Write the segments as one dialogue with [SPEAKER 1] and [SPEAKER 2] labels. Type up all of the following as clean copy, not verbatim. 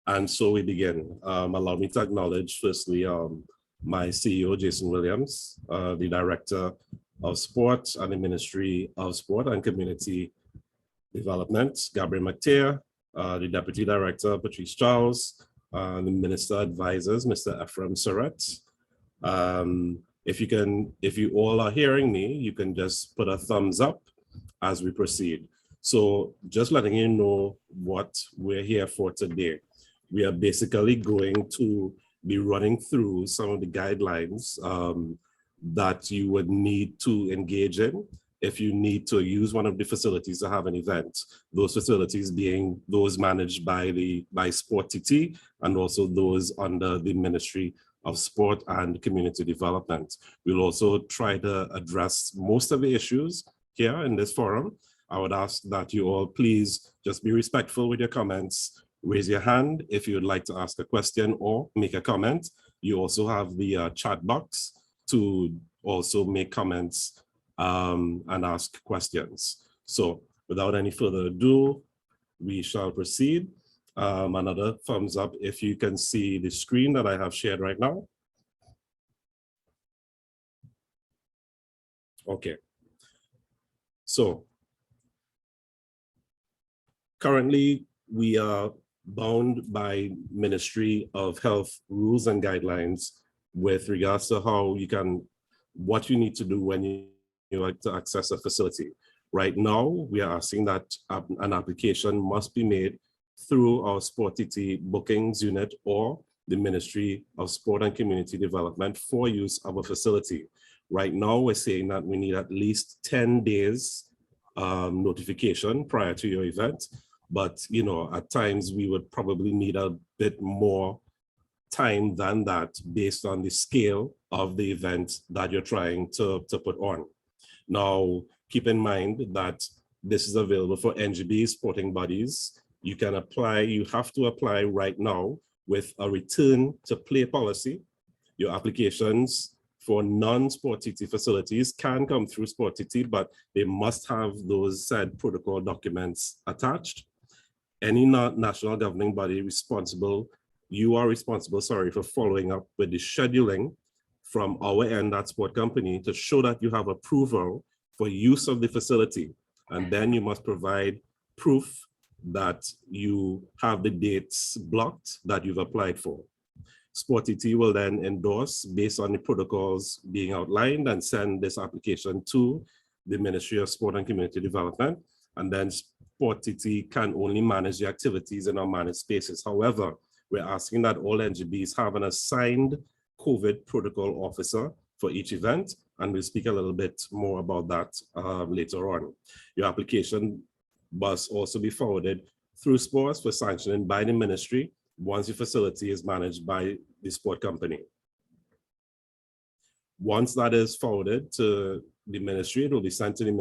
[SPEAKER 1] And so we begin. Allow me to acknowledge, firstly, my CEO, Jason Williams, the Director of Sport and the Ministry of Sport and Community Development, Gabriel McTeer, the Deputy Director, Patrice Charles, the Minister Advisors, Mr. Ephraim Surratt. If you all are hearing me, you can just put a thumbs up as we proceed. So just letting you know what we're here for today. We are basically going to be running through some of the guidelines that you would need to engage in if you need to use one of the facilities to have an event. Those facilities being those managed by SporTT and also those under the Ministry of Sport and Community Development. We'll also try to address most of the issues here in this forum. I would ask that you all please just be respectful with your comments. Raise your hand if you would like to ask a question or make a comment. You also have the chat box to also make comments and ask questions. So without any further ado, we shall proceed. Another thumbs up if you can see the screen that I have shared right now. Okay. So currently we are bound by Ministry of Health rules and guidelines with regards to what you need to do when you like to access a facility. Right now, we are asking that an application must be made through our SporTT bookings unit or the Ministry of Sport and Community Development for use of a facility. Right now, we're saying that we need at least 10 days notification prior to your event. But, you know, at times we would probably need a bit more time than that based on the scale of the event that you're trying to put on. Now, keep in mind that this is available for NGB sporting bodies. You can apply, you have to apply right now with a return to play policy. Your applications for non-SporTT facilities can come through SporTT, but they must have those said protocol documents attached. Any national governing body responsible, you are responsible, sorry, for following up with the scheduling from our end at Sport Company to show that you have approval for use of the facility. And then you must provide proof that you have the dates blocked that you've applied for. SporTT will then endorse based on the protocols being outlined and send this application to the Ministry of Sport and Community Development. And then SporTT can only manage the activities in our managed spaces. However, we're asking that all NGBs have an assigned COVID protocol officer for each event, and we'll speak a little bit more about that later on. Your application must also be forwarded through sports for sanctioning by the ministry once the facility is managed by the sport company. Once that is forwarded to the ministry, it will be sent to the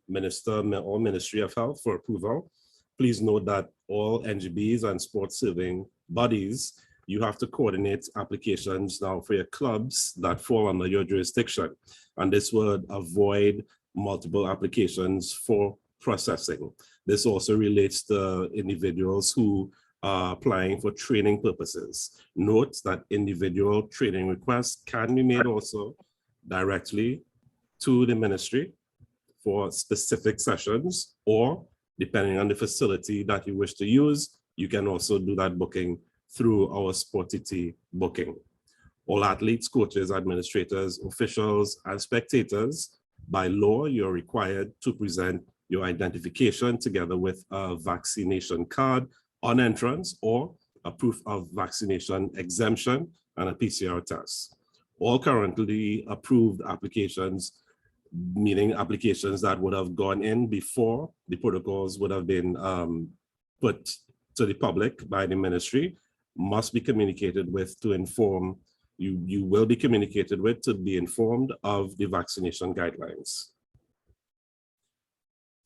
[SPEAKER 1] Ministry of Health for approval. Please note that all NGBs and sports serving bodies, you have to coordinate applications now for your clubs that fall under your jurisdiction. And this would avoid multiple applications for processing. This also relates to individuals who are applying for training purposes. Note that individual training requests can be made also directly to the ministry for specific sessions, or depending on the facility that you wish to use, you can also do that booking through our SporTT booking. All athletes, coaches, administrators, officials, and spectators, by law, you're required to present your identification together with a vaccination card on entrance or a proof of vaccination exemption and a PCR test. All currently approved applications, meaning applications that would have gone in before the protocols would have been put to the public by the ministry, must be communicated with to inform, you will be communicated with to be informed of the vaccination guidelines.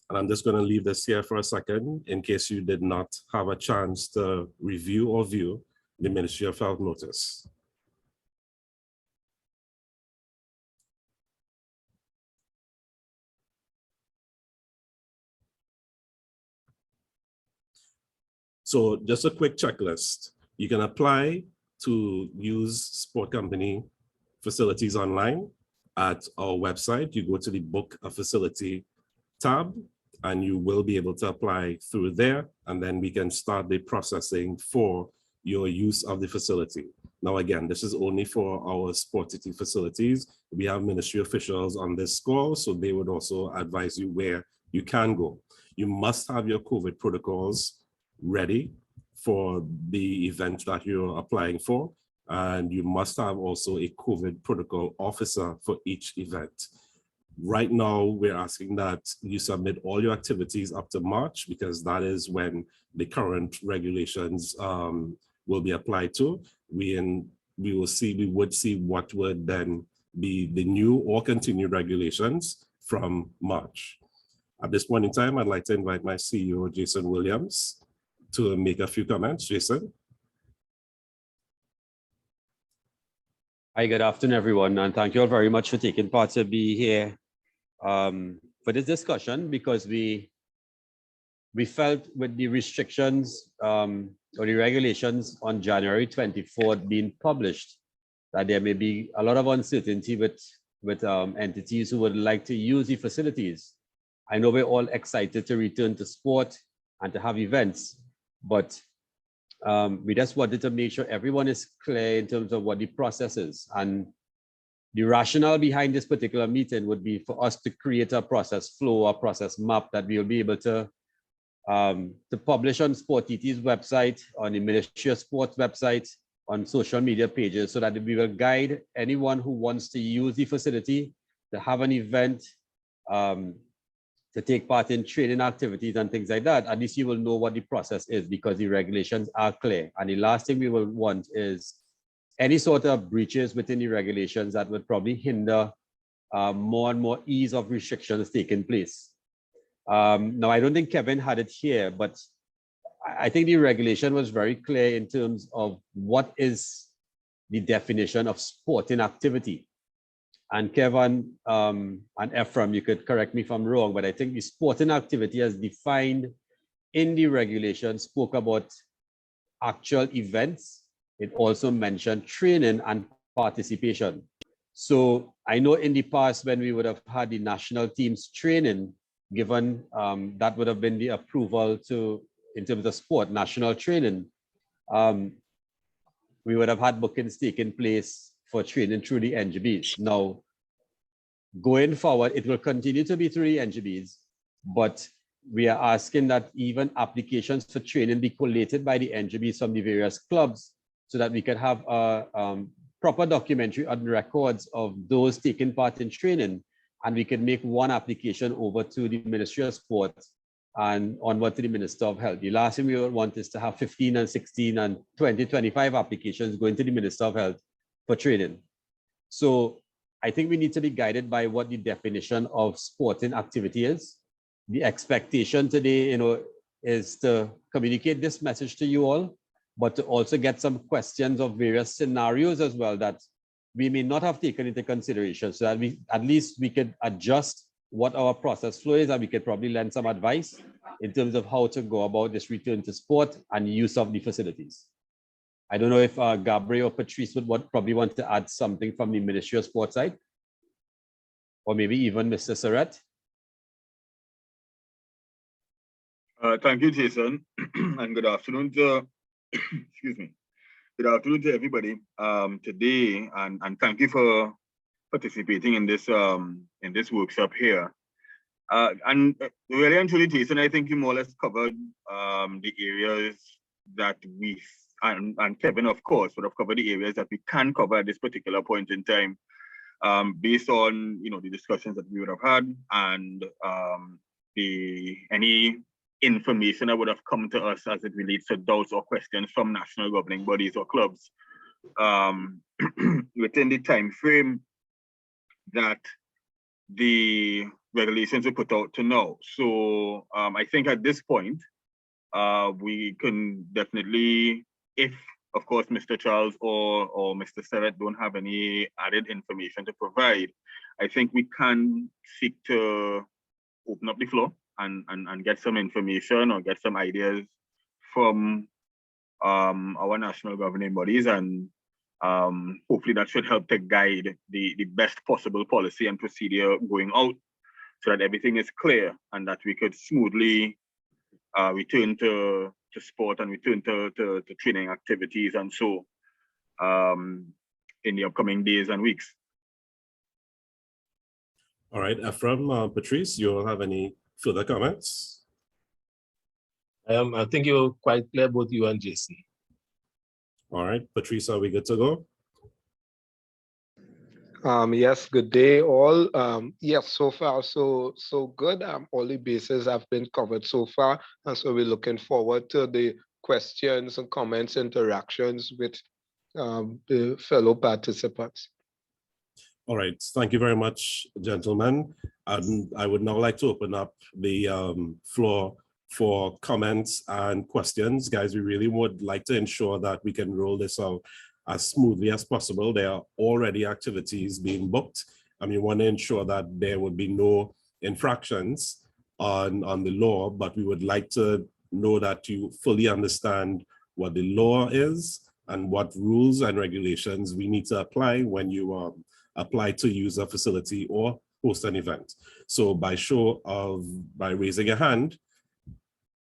[SPEAKER 1] And I'm just going to leave this here for a second in case you did not have a chance to review or view the Ministry of Health notice. So just a quick checklist. You can apply to use sport company facilities online at our website. You go to the book a facility tab and you will be able to apply through there, and then we can start the processing for your use of the facility. Now, again, this is only for our SporTT facilities. We have ministry officials on this call, so they would also advise you where you can go. You must have your COVID protocols ready for the event that you're applying for, and you must have also a COVID protocol officer for each event. Right now, we're asking that you submit all your activities up to March, because that is when the current regulations will be applied to. We would see what would then be the new or continued regulations from March. At this point in time, I'd like to invite my CEO, Jason Williams, to make a few comments. Jason.
[SPEAKER 2] Hi, good afternoon, everyone, and thank you all very much for taking part to be here for this discussion, because we felt with the restrictions or the regulations on January 24th being published, that there may be a lot of uncertainty with entities who would like to use the facilities. I know we're all excited to return to sport and to have events, but we just wanted to make sure everyone is clear in terms of what the process is. And the rationale behind this particular meeting would be for us to create a process flow, a process map that we'll be able to publish on SporTT's website, on the Ministry of Sports website, on social media pages, so that we will guide anyone who wants to use the facility, to have an event, to take part in training activities and things like that. At least you will know what the process is, because the regulations are clear. And the last thing we will want is any sort of breaches within the regulations that would probably hinder more and more ease of restrictions taking place. Now, I don't think Kevin had it here, but I think the regulation was very clear in terms of what is the definition of sporting activity. And Kevin and Ephraim, you could correct me if I'm wrong, but I think the sporting activity as defined in the regulation spoke about actual events. It also mentioned training and participation. So I know in the past, when we would have had the national teams training, given that would have been the approval to, in terms of sport, national training, we would have had bookings taking place for training through the NGBs. Now, going forward, it will continue to be through the NGBs, but we are asking that even applications for training be collated by the NGBs from the various clubs, so that we can have a proper documentary on records of those taking part in training, and we can make one application over to the Ministry of Sports and onward to the Minister of Health. The last thing we would want is to have 15 and 16 and 20, 25 applications going to the Minister of Health for training. So I think we need to be guided by what the definition of sporting activity is. The expectation today, is to communicate this message to you all, but to also get some questions of various scenarios as well that we may not have taken into consideration, so that at least we could adjust what our process flow is, and we could probably lend some advice in terms of how to go about this return to sport and use of the facilities. I don't know if Gabriel or Patrice would probably want to add something from the Ministry of Sports side, or maybe even Mr. Surratt.
[SPEAKER 3] Thank you, Jason, and good afternoon to excuse me. Good afternoon to everybody today, and thank you for participating in this workshop here. And really and truly, Jason, I think you more or less covered the areas that we and Kevin, of course, would have covered the areas that we can cover at this particular point in time, based on the discussions that we would have had, and any information that would have come to us as it relates to doubts or questions from national governing bodies or clubs within the time frame that the regulations were put out to now. So I think at this point, we can definitely, if of course Mr. Charles or Mr. Surratt don't have any added information to provide, I think we can seek to open up the floor and get some information or get some ideas from our national governing bodies, and hopefully that should help to guide the best possible policy and procedure going out, so that everything is clear and that we could smoothly return to sport and return to training activities and so in the upcoming days and weeks.
[SPEAKER 1] All right, Ephraim, Patrice, you all have any further comments?
[SPEAKER 4] I think you're quite clear, both you and Jason.
[SPEAKER 1] All right, Patrice, are we good to go?
[SPEAKER 5] Yes, good day all. Yes, so far so good. All the bases have been covered so far, and so we're looking forward to the questions and comments, interactions with the fellow participants.
[SPEAKER 1] All right, thank you very much, gentlemen. I would now like to open up the floor for comments and questions. Guys, we really would like to ensure that we can roll this out as smoothly as possible. There are already activities being booked, and we want to ensure that there would be no infractions on the law, but we would like to know that you fully understand what the law is and what rules and regulations we need to apply when you apply to use a facility or host an event. So by raising a hand,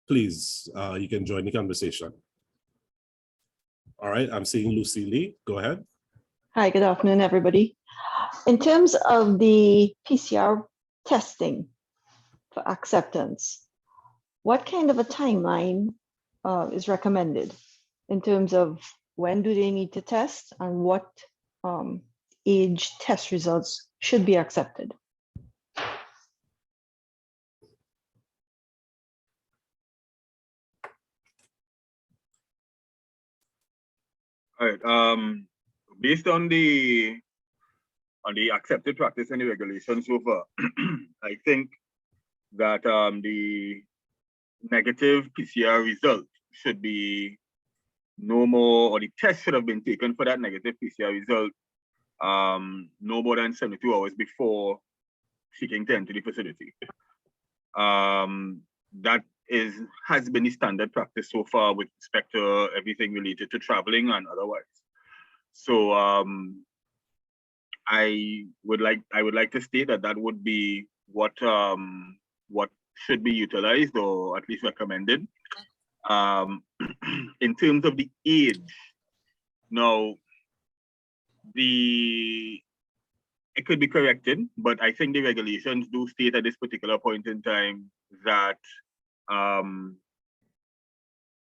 [SPEAKER 1] please, you can join the conversation. All right, I'm seeing Lucy Lee. Go ahead.
[SPEAKER 6] Hi, good afternoon, everybody. In terms of the PCR testing for acceptance, what kind of a timeline is recommended in terms of when do they need to test and what age test results should be accepted?
[SPEAKER 3] All right. Based on the accepted practice and the regulations so far, I think that the negative PCR result should be no more, or the test should have been taken for that negative PCR result no more than 72 hours before seeking to enter the facility. That has been the standard practice so far with respect to everything related to traveling and otherwise. So I would like to state that would be what should be utilized or at least recommended. In terms of the age, now it could be corrected, but I think the regulations do state at this particular point in time that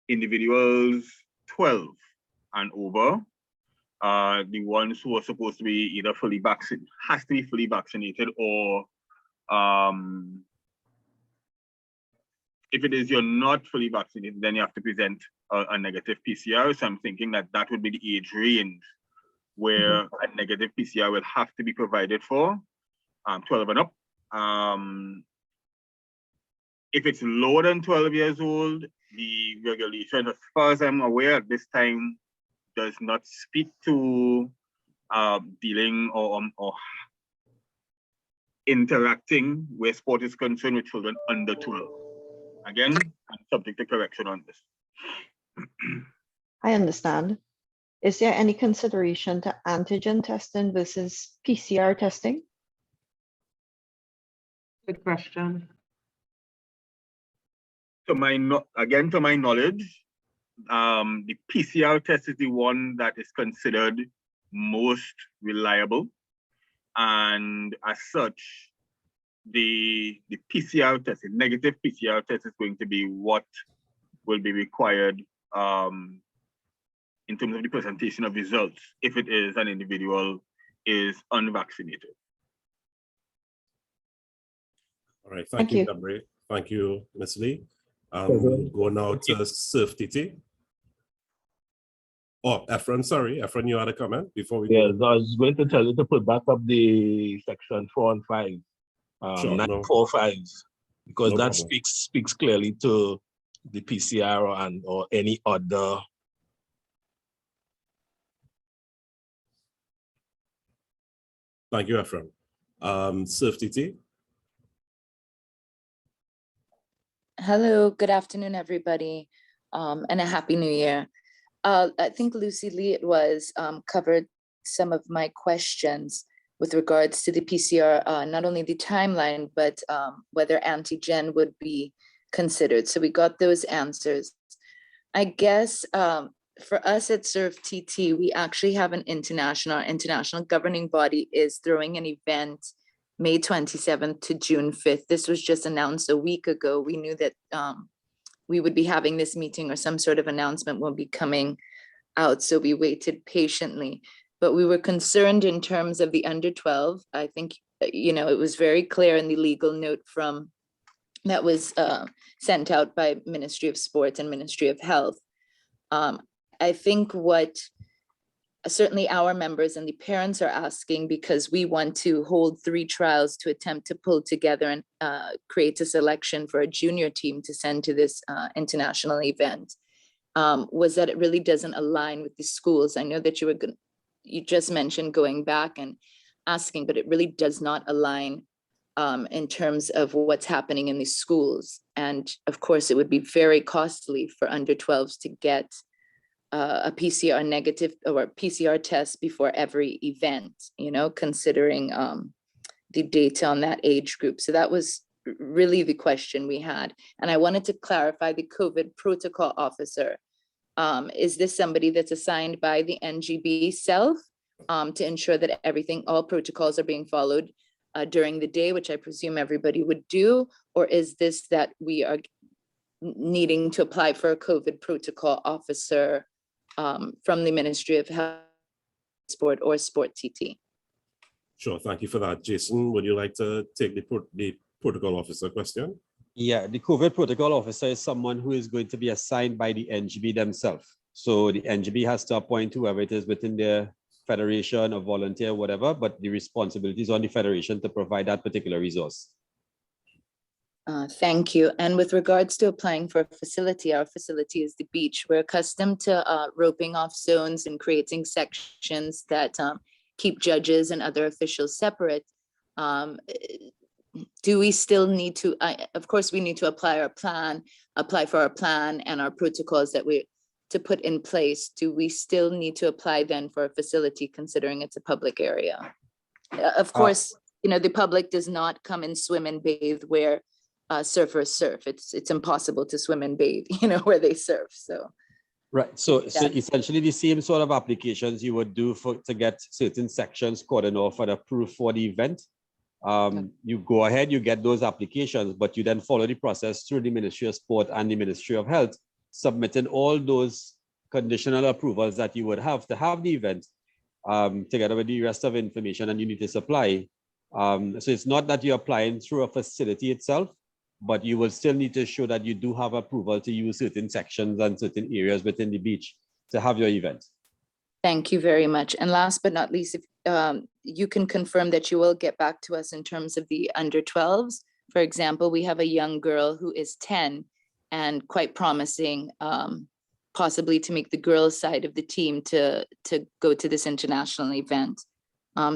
[SPEAKER 3] individuals 12 and over, the ones who are supposed to be either fully vaccinated, has to be fully vaccinated, or if it is you're not fully vaccinated, then you have to present a negative PCR. So I'm thinking that would be the age range where a negative PCR will have to be provided for, 12 and up. If it's lower than 12 years old, the regulation, as far as I'm aware at this time, does not speak to dealing or interacting where sport is concerned with children under 12. Again, I'm subject to correction on this.
[SPEAKER 6] I understand. Is there any consideration to antigen testing versus PCR testing?
[SPEAKER 7] Good question.
[SPEAKER 3] To my knowledge, the PCR test is the one that is considered most reliable, and as such, the PCR test, the negative PCR test, is going to be what will be required in terms of the presentation of results if it is an individual is unvaccinated.
[SPEAKER 1] All right, thank you, Gabriel. Thank you, Ms. Lee. We'll go now to SporTT. Oh, Ephraim, sorry. Ephraim, you had a comment before we
[SPEAKER 4] Yes,
[SPEAKER 1] go?
[SPEAKER 4] I was going to tell you to put back up the section 4 and 5,
[SPEAKER 1] Sure,
[SPEAKER 4] 945, because
[SPEAKER 1] no
[SPEAKER 4] that
[SPEAKER 1] problem.
[SPEAKER 4] speaks clearly to the PCR or any other.
[SPEAKER 1] Thank you, Ephraim. SporTT.
[SPEAKER 8] Hello, good afternoon, everybody.
[SPEAKER 7] and a happy new year. I think Lucy Lee it was covered some of my questions with regards to the PCR, not only the timeline, but whether antigen would be considered. So we got those answers. I guess for us at SporTT, we actually have an international governing body is throwing an event May 27th to June 5th. This was just announced a week ago. We knew that we would be having this meeting or some sort of announcement will be coming out. So we waited patiently, but we were concerned in terms of the under 12. I think, it was very clear in the legal note that was sent out by Ministry of Sports and Ministry of Health. I think what certainly our members and the parents are asking, because we want to hold 3 trials to attempt to pull together and create a selection for a junior team to send to this international event, was that it really doesn't align with the schools. I know that you just mentioned going back and asking, but it really does not align in terms of what's happening in the schools. And of course, it would be very costly for under 12s to get a PCR negative or PCR test before every event, considering the data on that age group. So that was really the question we had. And I wanted to clarify the COVID protocol officer. Is this somebody that's assigned by the NGB self to ensure that all protocols are being followed during the day, which I presume everybody would do? Or is this that we are needing to apply for a COVID protocol officer from the Ministry of Health, Sport or SporTT?
[SPEAKER 1] Sure, thank you for that. Jason, would you like to take the protocol officer question?
[SPEAKER 2] Yeah, the COVID protocol officer is someone who is going to be assigned by the NGB themselves. So the NGB has to appoint whoever it is within their federation or volunteer, whatever, but the responsibility is on the federation to provide that particular resource.
[SPEAKER 7] Thank you. And with regards to applying for a facility, our facility is the beach. We're accustomed to roping off zones and creating sections that keep judges and other officials separate. Do we still need to, of course, we need to apply for our plan and our protocols that we to put in place. Do we still need to apply then for a facility, considering it's a public area? Of course, the public does not come and swim and bathe where surfers surf. It's impossible to swim and bathe, where they surf. So
[SPEAKER 2] right. So essentially the same sort of applications you would do to get certain sections cordoned off and approved for the event. You go ahead, you get those applications, but you then follow the process through the Ministry of Sport and the Ministry of Health, submitting all those conditional approvals that you would have to have the event, together with the rest of information and you need to supply. So it's not that you're applying through a facility itself, but you will still need to show that you do have approval to use certain sections and certain areas within the beach to have your event.
[SPEAKER 7] Thank you very much. And last but not least, if you can confirm that you will get back to us in terms of the under 12s. For example, we have a young girl who is 10 and quite promising, possibly to make the girls' side of the team to go to this international event.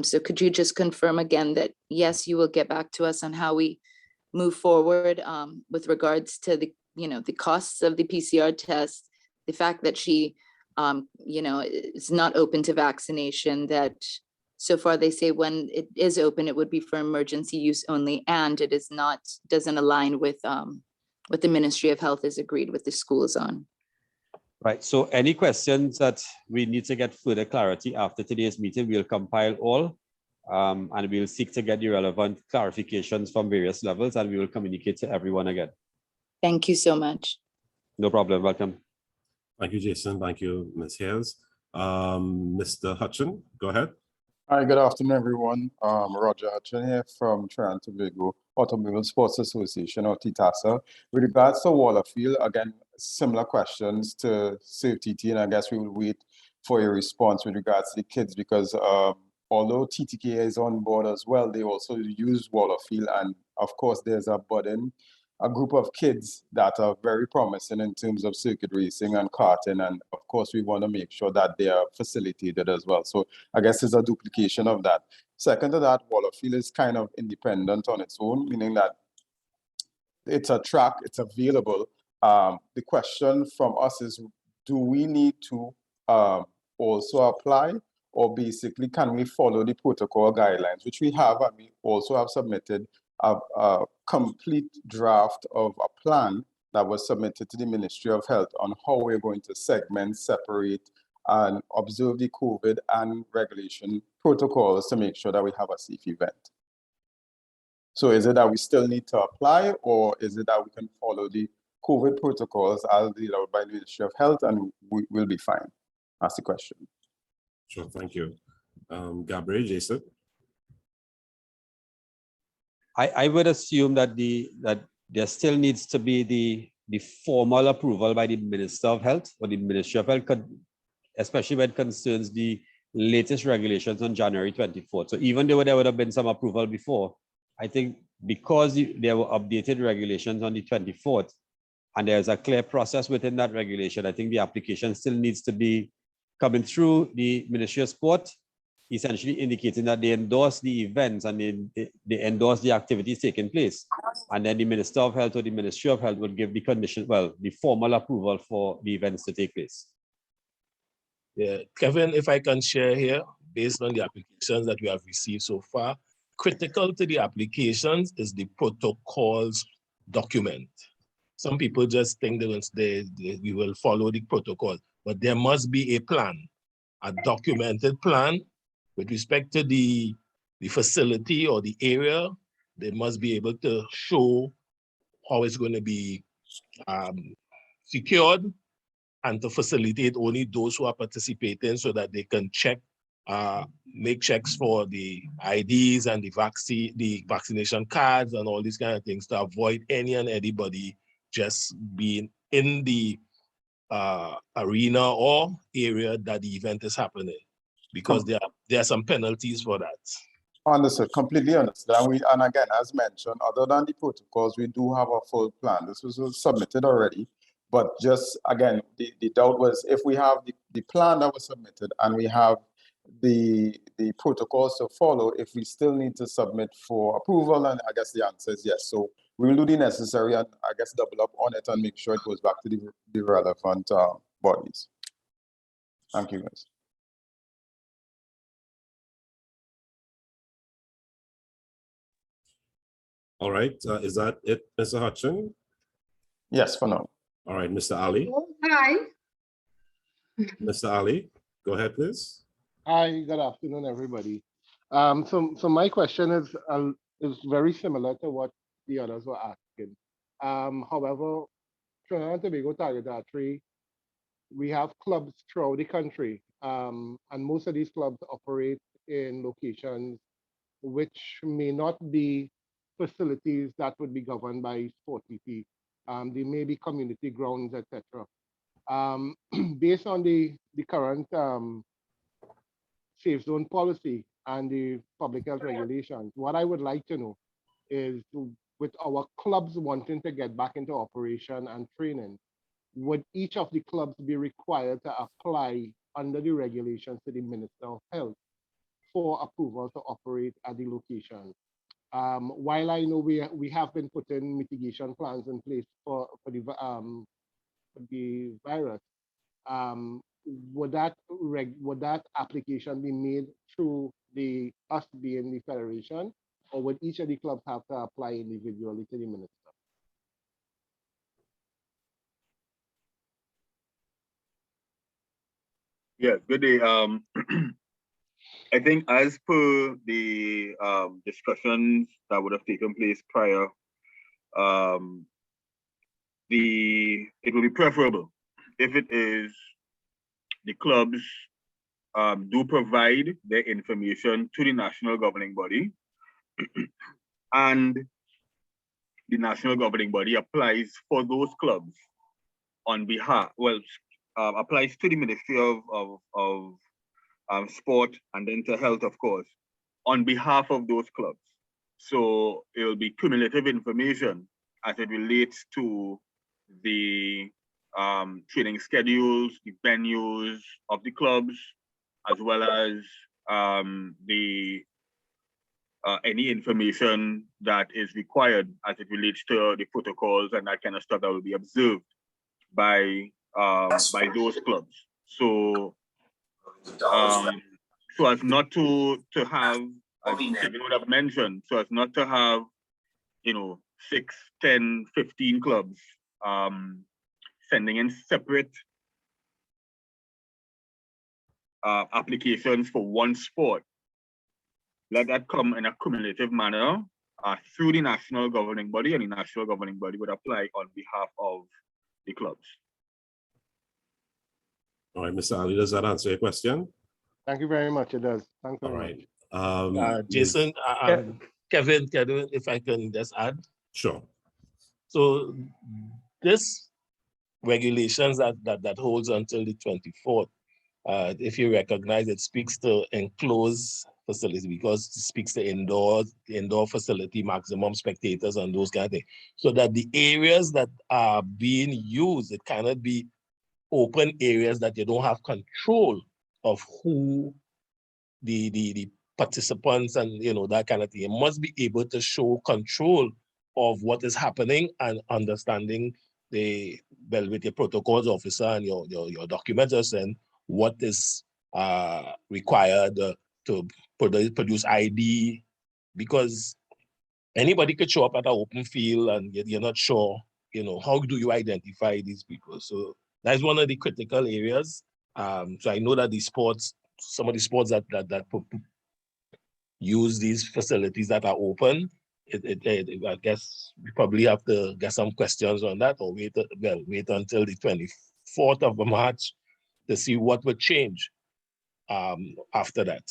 [SPEAKER 7] So could you just confirm again that, yes, you will get back to us on how we move forward with regards to the costs of the PCR test, the fact that she is not open to vaccination, that so far they say when it is open, it would be for emergency use only, and it doesn't align with what the Ministry of Health has agreed with the schools on.
[SPEAKER 2] Right. So any questions that we need to get further clarity after today's meeting, we'll compile all and we'll seek to get the relevant clarifications from various levels and we will communicate to everyone again.
[SPEAKER 7] Thank you so much.
[SPEAKER 2] No problem. Welcome.
[SPEAKER 1] Thank you, Jason. Thank you, Ms. Hayes. Mr. Hutchin, go ahead.
[SPEAKER 8] Hi, good afternoon, everyone. Roger Hutchin here from Trinidad and Tobago Automobile Sports Association, or TTASA. With regards to Waterfield, again, similar questions to SporTT, and I guess we will wait for your response with regards to the kids, because although TTK is on board as well, they also use Waterfield, and of course there's a group of kids that are very promising in terms of circuit racing and karting, and of course we want to make sure that they are facilitated as well. So I guess there's a duplication of that. Second to that, Waterfield is kind of independent on its own, meaning that it's a track, it's available, The question from us is, do we need to also apply, or basically can we follow the protocol guidelines, which we have, and we also have submitted a complete draft of a plan that was submitted to the Ministry of Health on how we're going to segment, separate, and observe the COVID and regulation protocols to make sure that we have a safe event. So is it that we still need to apply, or is it that we can follow the COVID protocols as laid out by the Ministry of Health and we will be fine? That's the question.
[SPEAKER 1] Sure, thank you. Gabriel, Jason?
[SPEAKER 2] I would assume that there still needs to be the formal approval by the Minister of Health or the Ministry of Health, especially when it concerns the latest regulations on January 24th. So even though there would have been some approval before, I think because there were updated regulations on the 24th, and there's a clear process within that regulation, I think the application still needs to be coming through the Ministry of Sport, essentially indicating that they endorse the events and they endorse the activities taking place. And then the Minister of Health or the Ministry of Health would give the condition, well, the formal approval for the events to take place.
[SPEAKER 4] Yeah, Kevin, if I can share here, based on the applications that we have received so far, critical to the applications is the protocols document. Some people just think that we will follow the protocol, but there must be a plan, a documented plan with respect to the facility or the area. They must be able to show how it's going to be secured, and to facilitate only those who are participating so that they can check, make checks for the IDs and the vaccination cards and all these kind of things, to avoid any and anybody just being in the arena or area that the event is happening, because there are some penalties for that.
[SPEAKER 8] Understood, completely understood. And again, as mentioned, other than the protocols, we do have a full plan. This was submitted already, but just again, the doubt was if we have the plan that was submitted and we have the protocols to follow, if we still need to submit for approval, and I guess the answer is yes. So we will do the necessary and I guess double up on it and make sure it goes back to the relevant bodies. Thank you, guys.
[SPEAKER 1] All right, is that it, Mr. Hutchin?
[SPEAKER 8] Yes, for now.
[SPEAKER 1] All right, Mr. Ali.
[SPEAKER 9] Hi.
[SPEAKER 1] Mr. Ali, go ahead, please.
[SPEAKER 10] Hi, good afternoon, everybody. So my question is very similar to what the others were asking. However, Trinidad and Tobago Targetatory, we have clubs throughout the country, and most of these clubs operate in locations which may not be facilities that would be governed by SporTT. They may be community grounds, etc. Based on the current safe zone policy and the public health regulations, what I would like to know is, with our clubs wanting to get back into operation and training, would each of the clubs be required to apply under the regulations to the Minister of Health for approval to operate at the location? While I know we have been putting mitigation plans in place for the virus, would that application be made through us being the federation, or would each of the clubs have to apply individually to the minister?
[SPEAKER 3] Yeah, good day. I think as per the discussions that would have taken place prior, it would be preferable if it is the clubs do provide their information to the national governing body, and the national governing body applies for those clubs on behalf, applies to the Ministry of Sport and then to Health, of course, on behalf of those clubs. So it will be cumulative information as it relates to the training schedules, the venues of the clubs, as well as the any information that is required as it relates to the protocols and that kind of stuff that will be observed by those clubs. So so as not to have, as Kevin would have mentioned, so as not to have, 6, 10, 15 clubs sending in separate applications for one sport. Let that come in a cumulative manner through the national governing body, and the national governing body would apply on behalf of the clubs.
[SPEAKER 1] All right, Mr. Ali, does that answer your question?
[SPEAKER 10] Thank you very much. It does. Thanks
[SPEAKER 1] All
[SPEAKER 10] very
[SPEAKER 1] right.
[SPEAKER 10] much.
[SPEAKER 4] Jason, Kevin, if I can just add.
[SPEAKER 1] Sure.
[SPEAKER 4] So this regulations that holds until the 24th, if you recognize, it speaks to enclosed facility because it speaks to indoor facility, maximum spectators and those kind of things. So that the areas that are being used, it cannot be open areas that you don't have control of who the participants and that kind of thing. You must be able to show control of what is happening and understanding with your protocols officer and your documents and what is required to produce ID, because anybody could show up at an open field and you're not sure, how do you identify these people? So that's one of the critical areas. So I know that some of the sports that use these facilities that are open, I guess we probably have to get some questions on that, or wait until the 24th of March to see what would change after that.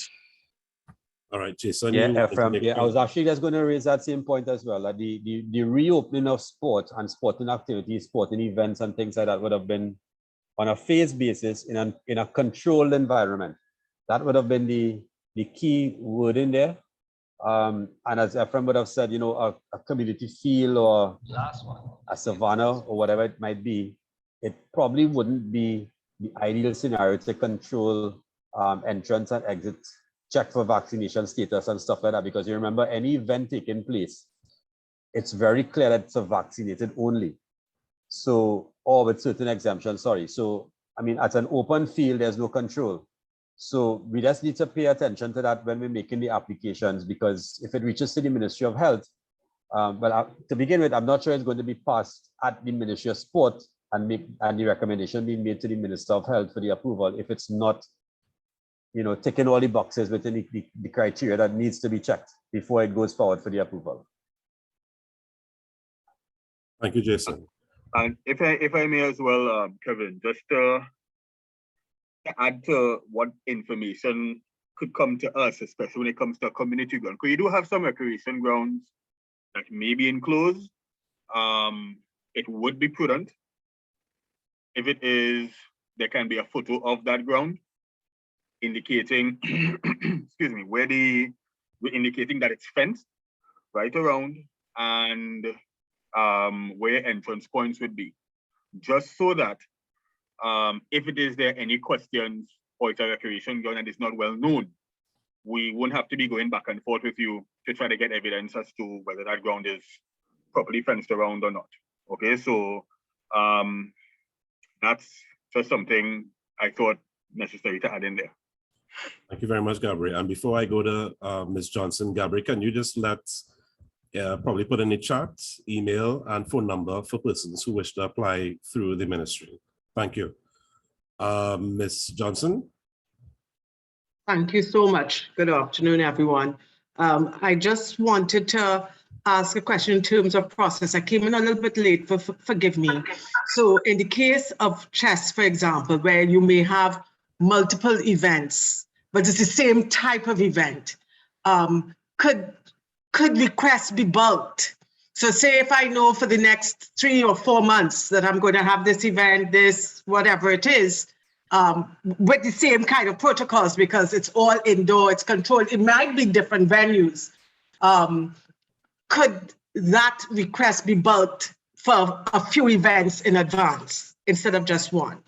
[SPEAKER 1] All right, Jason.
[SPEAKER 2] Yeah, Ephraim, I was actually just going to raise that same point as well. That the reopening of sport and sporting activities, sporting events and things like that would have been on a phased basis in a controlled environment. That would have been the key word in there. And as Ephraim would have said, a community field or a savanna or whatever it might be, it probably wouldn't be the ideal scenario to control entrance and exit, check for vaccination status and stuff like that. Because you remember, any event taking place, it's very clear that it's a vaccinated only. So, or with certain exemptions, sorry. So, I mean, at an open field, there's no control. So we just need to pay attention to that when we're making the applications, because if it reaches to the Ministry of Health, to begin with, I'm not sure it's going to be passed at the Ministry of Sport and the recommendation being made to the Minister of Health for the approval if it's not, ticking all the boxes within the criteria that needs to be checked before it goes forward for the approval.
[SPEAKER 1] Thank you, Jason.
[SPEAKER 3] And if I may as well, Kevin, just to add to what information could come to us, especially when it comes to a community ground. Because you do have some recreation grounds that may be enclosed. It would be prudent if it is, there can be a photo of that ground indicating, excuse me, we're indicating that it's fenced right around and where entrance points would be, just so that if it is there any questions or it's a recreation ground and it's not well known, we won't have to be going back and forth with you to try to get evidence as to whether that ground is properly fenced around or not. Okay, so that's just something I thought necessary to add in there.
[SPEAKER 1] Thank you very much, Gabriel. And before I go to Ms. Johnson, Gabriel, can you just probably put in the chat, email and phone number for persons who wish to apply through the ministry? Thank you. Ms. Johnson.
[SPEAKER 9] Thank you so much. Good afternoon, everyone. I just wanted to ask a question in terms of process. I came in a little bit late, forgive me. So in the case of chess, for example, where you may have multiple events, but it's the same type of event, could requests be bulked? So say if I know for the next 3 or 4 months that I'm going to have this event, this, whatever it is, with the same kind of protocols, because it's all indoor, it's controlled, it might be different venues. Could that request be bulked for a few events in advance instead of just one?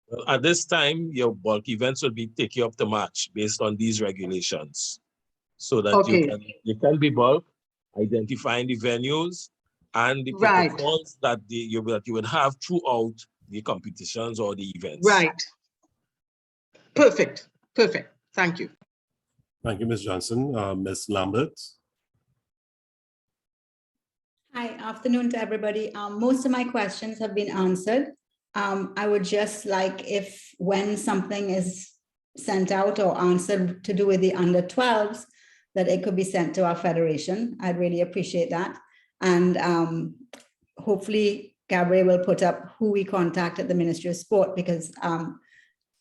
[SPEAKER 4] Well, at this time, your bulk events will be taking up to March based on these regulations. so that
[SPEAKER 9] Okay.
[SPEAKER 4] you can be bulk, identifying the venues and the
[SPEAKER 9] Right.
[SPEAKER 4] protocols that you would have throughout the competitions or the events.
[SPEAKER 9] Right. Perfect. Perfect. Thank you.
[SPEAKER 1] Thank you, Ms. Johnson. Ms. Lambert.
[SPEAKER 11] Hi, afternoon to everybody. Most of my questions have been answered. I would just like if when something is sent out or answered to do with the under 12s, that it could be sent to our federation. I'd really appreciate that. And hopefully Gabriel will put up who we contact at the Ministry of Sport, because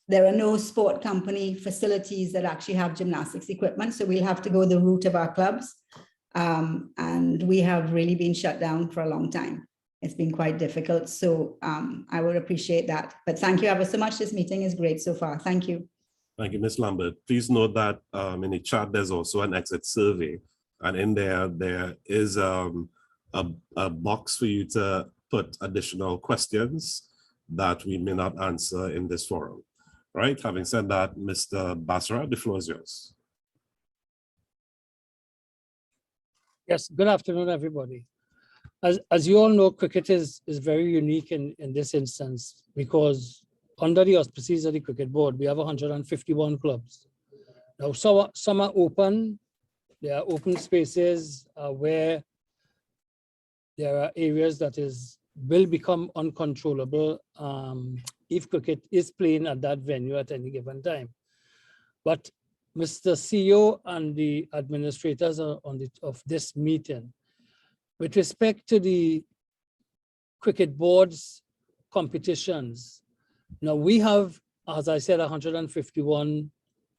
[SPEAKER 11] there are no sport company facilities that actually have gymnastics equipment. So we'll have to go the route of our clubs. And we have really been shut down for a long time. It's been quite difficult. So I would appreciate that. But thank you ever so much. This meeting is great so far. Thank you.
[SPEAKER 1] Thank you, Ms. Lambert. Please note that in the chat, there's also an exit survey. And in there is a box for you to put additional questions that we may not answer in this forum. All right, having said that, Mr. Basra, the floor is yours.
[SPEAKER 12] Yes, good afternoon, everybody. As you all know, cricket is very unique in this instance, because under the auspices of the Cricket Board, we have 151 clubs. Now, some are open. There are open spaces where there are areas that will become uncontrollable if cricket is playing at that venue at any given time. But Mr. CEO and the administrators of this meeting, with respect to the Cricket Board's competitions, now we have, as I said, 151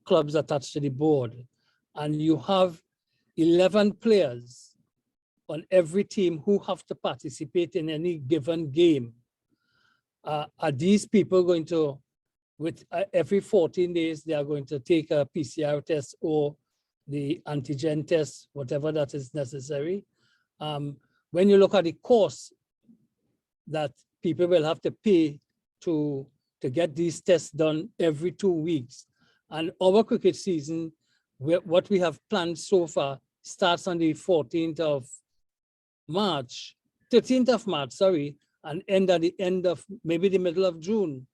[SPEAKER 12] clubs attached to the board, and you have 11 players on every team who have to participate in any given game. Are these people going to, with every 14 days, they are going to take a PCR test or the antigen test, whatever that is necessary? When you look at the cost that people will have to pay to get these tests done every 2 weeks, and our cricket season, what we have planned so far, starts on the 13th of March, sorry, and end at the end of maybe the middle of June.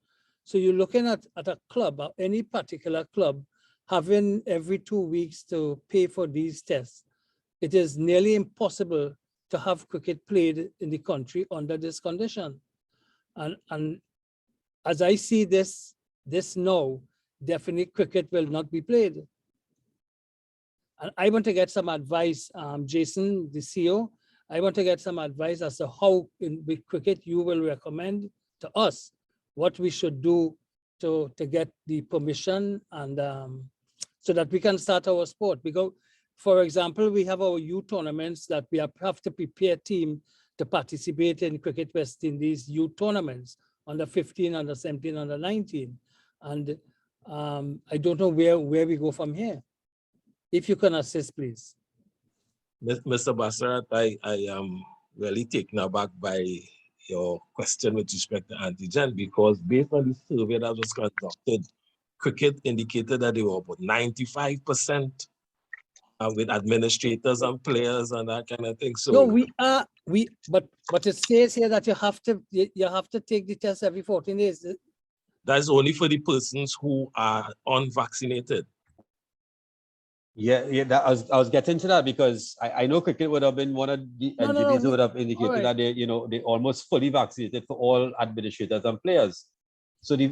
[SPEAKER 12] So you're looking at a club, any particular club, having every 2 weeks to pay for these tests. It is nearly impossible to have cricket played in the country under this condition. And as I see this now, definitely cricket will not be played. And I want to get some advice, Jason, the CEO, I want to get some advice as to how with cricket you will recommend to us what we should do to get the permission and so that we can start our sport. Because, for example, we have our youth tournaments that we have to prepare team to participate in Cricket West Indies youth tournaments under 15, under 17, under 19. And I don't know where we go from here. If you can assist, please.
[SPEAKER 4] Mr. Bassarat, I am really taken aback by your question with respect to antigen, because based on the survey that was conducted, cricket indicated that they were about 95% with administrators and players and that kind of thing. So
[SPEAKER 12] No, but it says here that you have to take the test every 14 days.
[SPEAKER 4] That's only for the persons who are unvaccinated.
[SPEAKER 2] Yeah, I was getting to that, because I know cricket would have been one of the entities who would have indicated that they almost fully vaccinated for all administrators and players. So the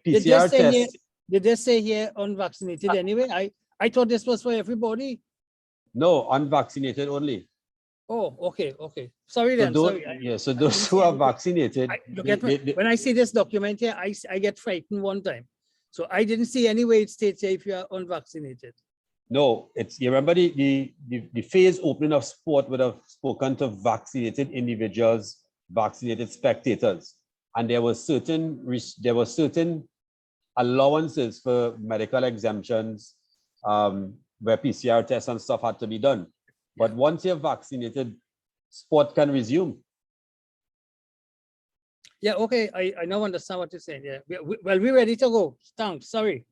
[SPEAKER 2] PCR test.
[SPEAKER 12] Did they say here unvaccinated anyway? I thought this was for everybody.
[SPEAKER 2] No, unvaccinated only.
[SPEAKER 12] Oh, okay. Sorry then.
[SPEAKER 2] So those who are vaccinated.
[SPEAKER 12] When I see this document here, I get frightened one time. So I didn't see any way it states here if you are unvaccinated.
[SPEAKER 2] No, you remember the phase opening of sport would have spoken to vaccinated individuals, vaccinated spectators, and there were certain allowances for medical exemptions where PCR tests and stuff had to be done. But once you're vaccinated, sport can resume.
[SPEAKER 12] Yeah, okay. I now understand what you're saying. Yeah. Well, we're ready to go. Thanks. Sorry.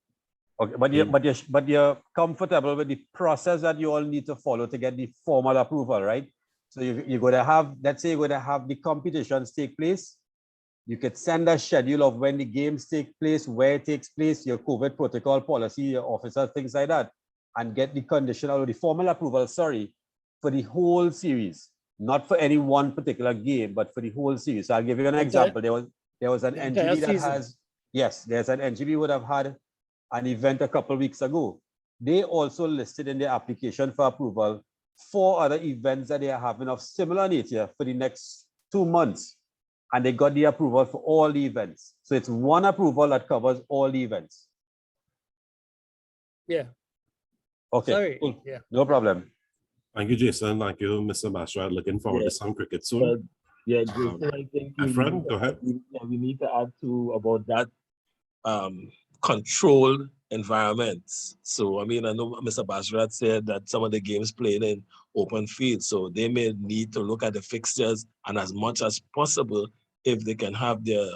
[SPEAKER 2] Okay, but you're comfortable with the process that you all need to follow to get the formal approval, right? So you're going to have, let's say you're going to have the competitions take place. You could send a schedule of when the games take place, where it takes place, your COVID protocol policy, your officer, things like that, and get the conditional or the formal approval, sorry, for the whole series, not for any one particular game, but for the whole series. So I'll give you an example. There was an NGB that has, yes, there's an NGB would have had an event a couple of weeks ago. They also listed in their application for approval 4 other events that they are having of similar nature for the next 2 months. And they got the approval for all the events. So it's one approval that covers all the events.
[SPEAKER 12] Yeah.
[SPEAKER 2] Okay,
[SPEAKER 12] Sorry.
[SPEAKER 2] cool.
[SPEAKER 12] Yeah.
[SPEAKER 2] No problem.
[SPEAKER 1] Thank you, Jason. Thank you, Mr. Basra. Looking forward to some cricket soon.
[SPEAKER 4] Well, yeah, Jason, I think
[SPEAKER 1] Efren, go ahead.
[SPEAKER 4] we need to add to about that controlled environments. So, I mean, I know Mr. Basrat said that some of the games played in open fields, so they may need to look at the fixtures and as much as possible, if they can have their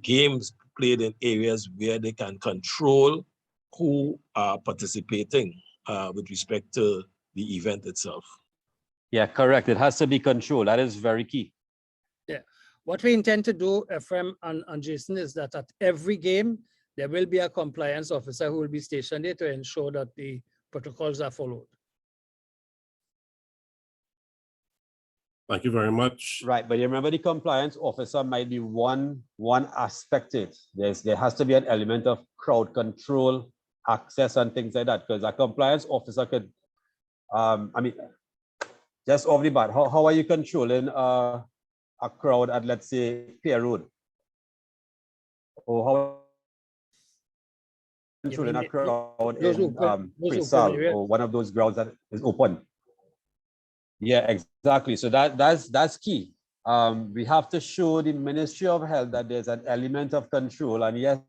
[SPEAKER 4] games played in areas where they can control who are participating with respect to the event itself.
[SPEAKER 2] Yeah, correct. It has to be controlled. That is very key.
[SPEAKER 12] Yeah. What we intend to do, Ephraim and Jason, is that at every game, there will be a compliance officer who will be stationed there to ensure that the protocols are followed.
[SPEAKER 1] Thank you very much.
[SPEAKER 2] Right, but you remember the compliance officer might be one aspect it. There has to be an element of crowd control, access and things like that, because a compliance officer could, I mean, just off the bat, how are you controlling a crowd at, let's say, Pier Road? Or how controlling a crowd in Presal or one of those grounds that is open? Yeah, exactly. So that's key. We have to show the Ministry of Health that there's an element of control, and yes,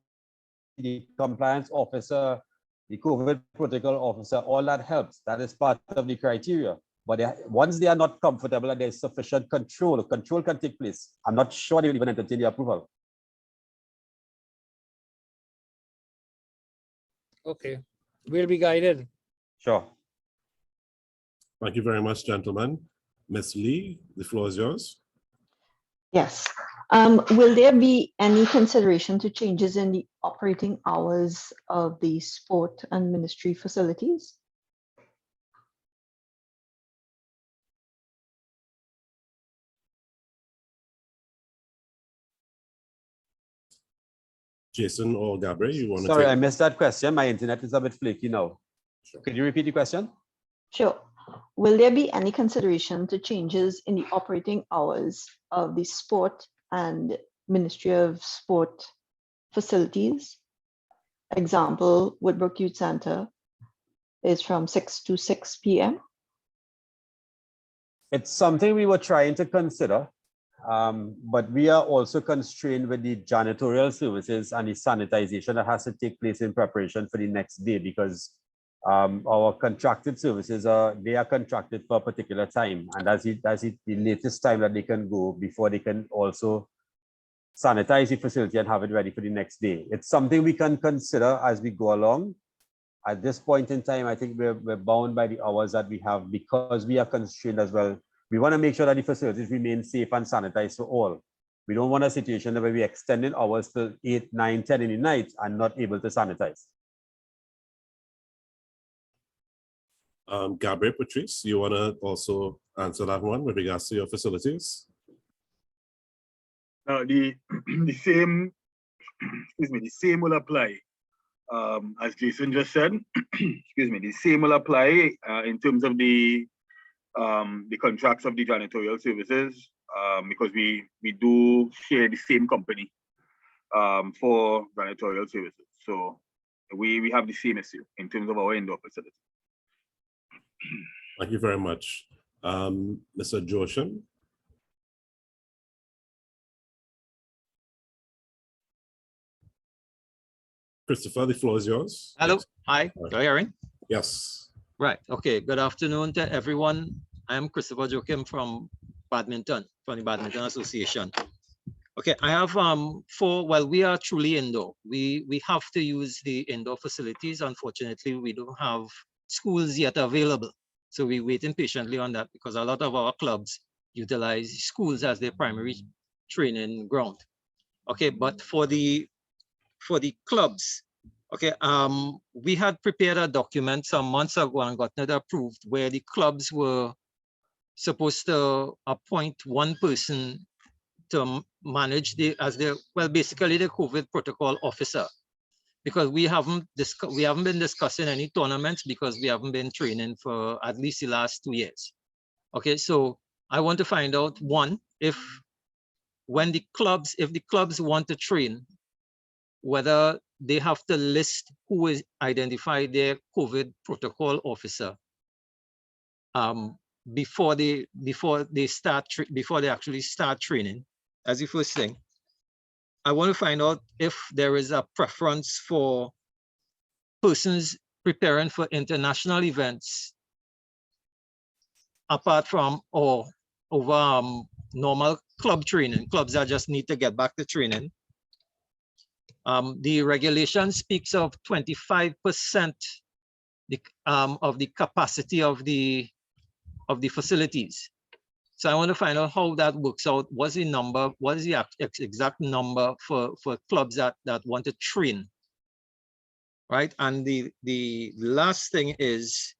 [SPEAKER 2] the compliance officer, the COVID protocol officer, all that helps. That is part of the criteria. But once they are not comfortable that there's sufficient control can take place, I'm not sure they will even entertain the approval.
[SPEAKER 12] Okay, we'll be guided.
[SPEAKER 2] Sure.
[SPEAKER 1] Thank you very much, gentlemen. Ms. Lee, the floor is yours.
[SPEAKER 6] Yes. Will there be any consideration to changes in the operating hours of the sport and ministry facilities?
[SPEAKER 1] Jason or Gabriel, you want to
[SPEAKER 2] Sorry, I missed that question. My internet is a bit flaky now. Could you repeat the question?
[SPEAKER 6] Sure. Will there be any consideration to changes in the operating hours of the sport and Ministry of Sport facilities? Example, Woodbrook Youth Center is from 6 to 6 p.m.
[SPEAKER 2] It's something we were trying to consider, but we are also constrained with the janitorial services and the sanitization that has to take place in preparation for the next day, because our contracted services are contracted for a particular time, and that's the latest time that they can go before they can also sanitize the facility and have it ready for the next day. It's something we can consider as we go along. At this point in time, I think we're bound by the hours that we have because we are constrained as well. We want to make sure that the facilities remain safe and sanitized for all. We don't want a situation where we extending hours till 8, 9, 10 in the night and not able to sanitize.
[SPEAKER 1] Gabriel, Patrice, you want to also answer that one with regards to your facilities?
[SPEAKER 3] The same, the same will apply. As Jason just said, the same will apply in terms of the contracts of the janitorial services, because we do share the same company for janitorial services. So we have the same issue in terms of our indoor facility.
[SPEAKER 1] Thank you very much. Mr. Josham. Christopher, the floor is yours.
[SPEAKER 13] Hello.
[SPEAKER 1] Yes.
[SPEAKER 13] Hi.
[SPEAKER 1] Right.
[SPEAKER 13] Are you hearing?
[SPEAKER 1] Yes.
[SPEAKER 13] Right. Okay. Good afternoon to everyone. I am Christopher Joachim from the Badminton Association. Okay, I have well, we are truly indoor. We have to use the indoor facilities. Unfortunately, we don't have schools yet available. So we're waiting patiently on that because a lot of our clubs utilize schools as their primary training ground. Okay, but for the clubs, okay, we had prepared a document some months ago and gotten it approved where the clubs were supposed to appoint one person to manage basically the COVID protocol officer, because we haven't been discussing any tournaments because we haven't been training for at least the last 2 years. Okay, so I want to find out, one, if the clubs want to train, whether they have to list who is identified their COVID protocol officer before they actually start training. As the first thing, I want to find out if there is a preference for persons preparing for international events apart from or over normal club training, clubs that just need to get back to training. The regulation speaks of 25% of the capacity of the facilities. So I want to find out how that works out. What's the number? What is the exact number for clubs that want to train, right? And the last thing is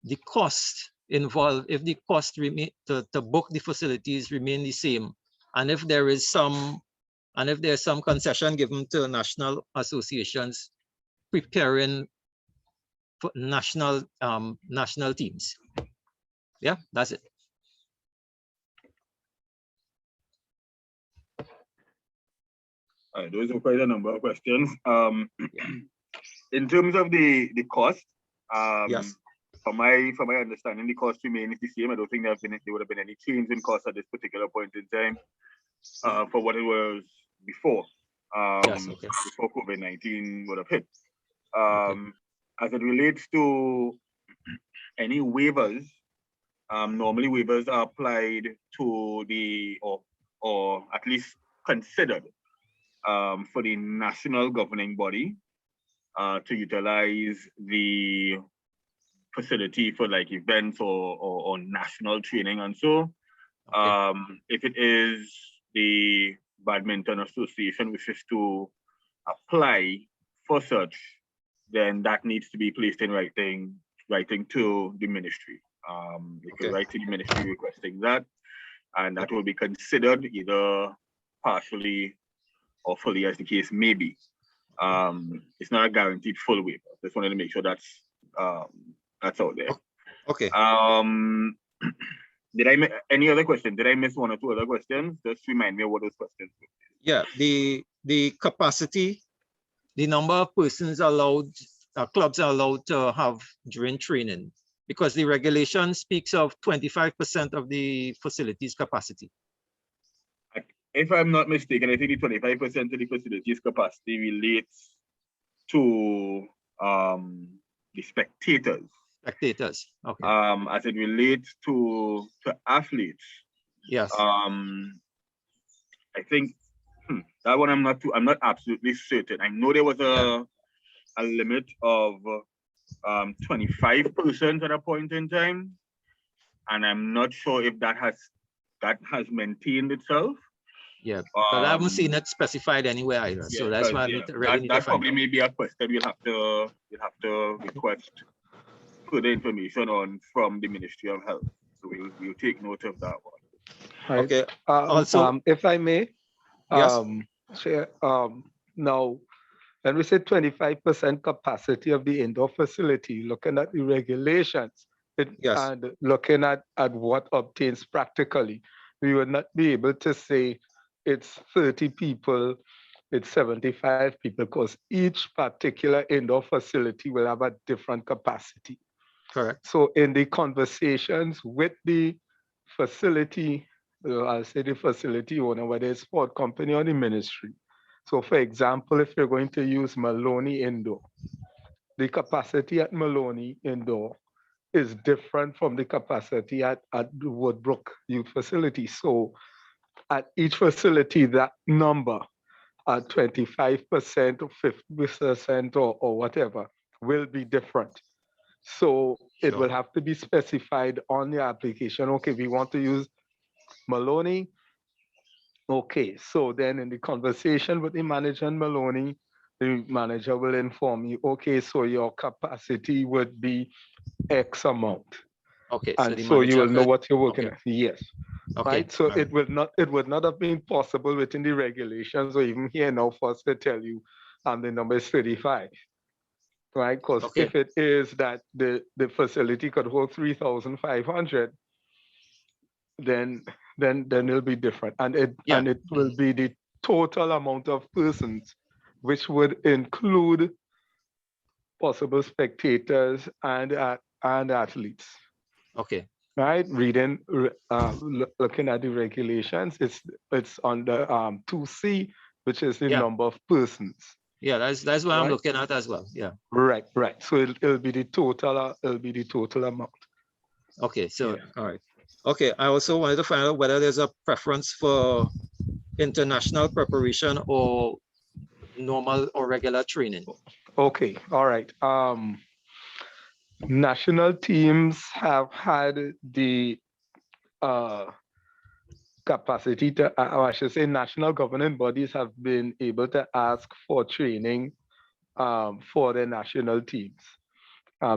[SPEAKER 13] the cost involved. If the cost remain to book the facilities remain the same, and if there's some concession given to national associations preparing for national teams. Yeah, that's it.
[SPEAKER 3] Those are quite a number of questions. In terms of the cost,
[SPEAKER 13] Yes.
[SPEAKER 3] From my understanding, the cost remains the same. I don't think there would have been any change in cost at this particular point in time for what it was before.
[SPEAKER 13] Yes, okay.
[SPEAKER 3] Before COVID-19 would have hit. As it relates to any waivers, normally waivers are applied to the or at least considered for the national governing body to utilize the facility for like events or national training. And so if it is the Badminton Association wishes to apply for such, then that needs to be placed in writing to the ministry. You can write to the ministry requesting that, and that will be considered either partially or fully, as the case may be. It's not a guaranteed full waiver. Just wanted to make sure that's out there.
[SPEAKER 13] Okay.
[SPEAKER 3] Did I miss any other questions? Did I miss one or two other questions? Just remind me of what those questions were.
[SPEAKER 13] Yeah, the capacity, the number of persons allowed, clubs are allowed to have during training, because the regulation speaks of 25% of the facilities capacity.
[SPEAKER 3] If I'm not mistaken, I think the 25% of the facilities capacity relates to the spectators.
[SPEAKER 13] Spectators, okay.
[SPEAKER 3] As it relates to athletes.
[SPEAKER 13] Yes.
[SPEAKER 3] I think that one I'm not absolutely certain. I know there was a limit of 25% at a point in time, and I'm not sure if that has maintained itself.
[SPEAKER 13] Yeah, but I haven't seen it specified anywhere either. So that's why I need to find
[SPEAKER 3] probably
[SPEAKER 13] out.
[SPEAKER 3] may be a question we'll have to request further information on from the Ministry of Health. So we'll take note of that one.
[SPEAKER 5] Right.
[SPEAKER 13] Okay. Also,
[SPEAKER 5] if I may,
[SPEAKER 13] yes.
[SPEAKER 5] share, now, when we say 25% capacity of the indoor facility, looking at the regulations and looking at what obtains practically, we would not be able to say it's 30 people, it's 75 people, because each particular indoor facility will have a different capacity.
[SPEAKER 13] Correct.
[SPEAKER 5] So in the conversations with the facility, I'll say the facility owner, whether it's sport company or the ministry. So for example, if you're going to use Maloney Indoor, the capacity at Maloney Indoor is different from the capacity at the Woodbrook Youth Facility. So at each facility, that number at 25% or 50% or whatever will be different. So it will have to be specified on the application. Okay, we want to use Maloney. Okay, so then in the conversation with the manager and Maloney, the manager will inform you, okay, so your capacity would be X amount.
[SPEAKER 13] Okay,
[SPEAKER 5] And
[SPEAKER 13] the
[SPEAKER 5] so you
[SPEAKER 13] manager
[SPEAKER 5] will know
[SPEAKER 13] can-
[SPEAKER 5] what you're working
[SPEAKER 13] okay.
[SPEAKER 5] at. Yes.
[SPEAKER 13] Okay,
[SPEAKER 5] Right. So
[SPEAKER 13] all
[SPEAKER 5] it would not have been possible within the regulations or even here now for us to tell you the number is 35. Right. Because
[SPEAKER 13] Okay.
[SPEAKER 5] if it is that the facility could hold 3,500, then it'll be different. And it will be the total amount of persons, which would include possible spectators and athletes.
[SPEAKER 13] Okay.
[SPEAKER 5] Right, reading, looking at the regulations, it's under 2C, which is the
[SPEAKER 13] Yeah.
[SPEAKER 5] number of persons.
[SPEAKER 13] Yeah, that's what I'm
[SPEAKER 5] Right.
[SPEAKER 13] looking at as well. Yeah.
[SPEAKER 5] Right. So it'll be the total. It'll be the total amount.
[SPEAKER 13] Okay. So all right. Okay. I also wanted to find out whether there's a preference for international preparation or normal or regular training.
[SPEAKER 5] Okay. All right. National teams have had the capacity to, or I should say, national governing bodies have been able to ask for training for their national teams.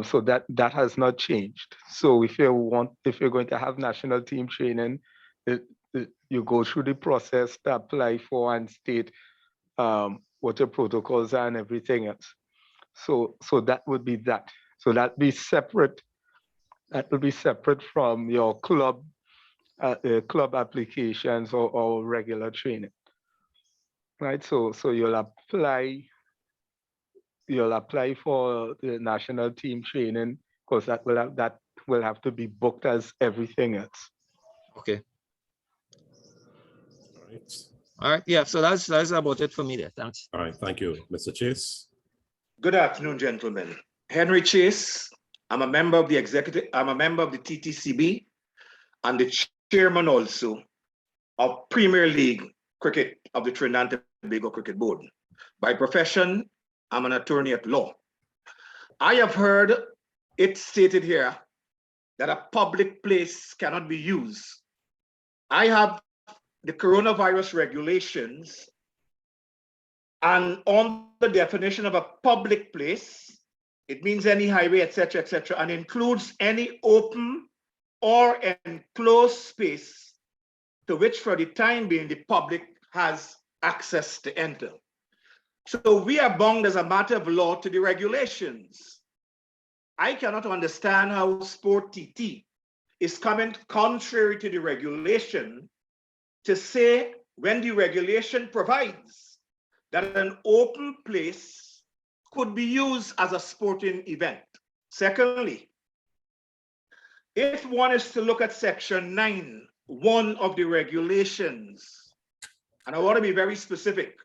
[SPEAKER 5] So that has not changed. So if you're going to have national team training, you go through the process to apply for and state what your protocols are and everything else. So that would be that. So that be separate. That will be separate from your club applications or regular training. Right. So you'll apply for the national team training because that will have to be booked as everything else.
[SPEAKER 13] Okay.
[SPEAKER 1] All right.
[SPEAKER 13] All right. Yeah. So that's about it for me there. Thanks.
[SPEAKER 1] All right. Thank you, Mr. Chase.
[SPEAKER 14] Good afternoon, gentlemen. Henry Chase. I'm a member of the TTCB and the chairman also of Premier League Cricket of the Trinidad and Tobago Cricket Board. By profession, I'm an attorney at law. I have heard it stated here that a public place cannot be used. I have the coronavirus regulations, and on the definition of a public place, it means any highway, etc., and includes any open or enclosed space to which for the time being the public has access to enter. So we are bound as a matter of law to the regulations. I cannot understand how SporTT is coming contrary to the regulation to say when the regulation provides that an open place could be used as a sporting event. Secondly, if one is to look at section 9(1) of the regulations, and I want to be very specific,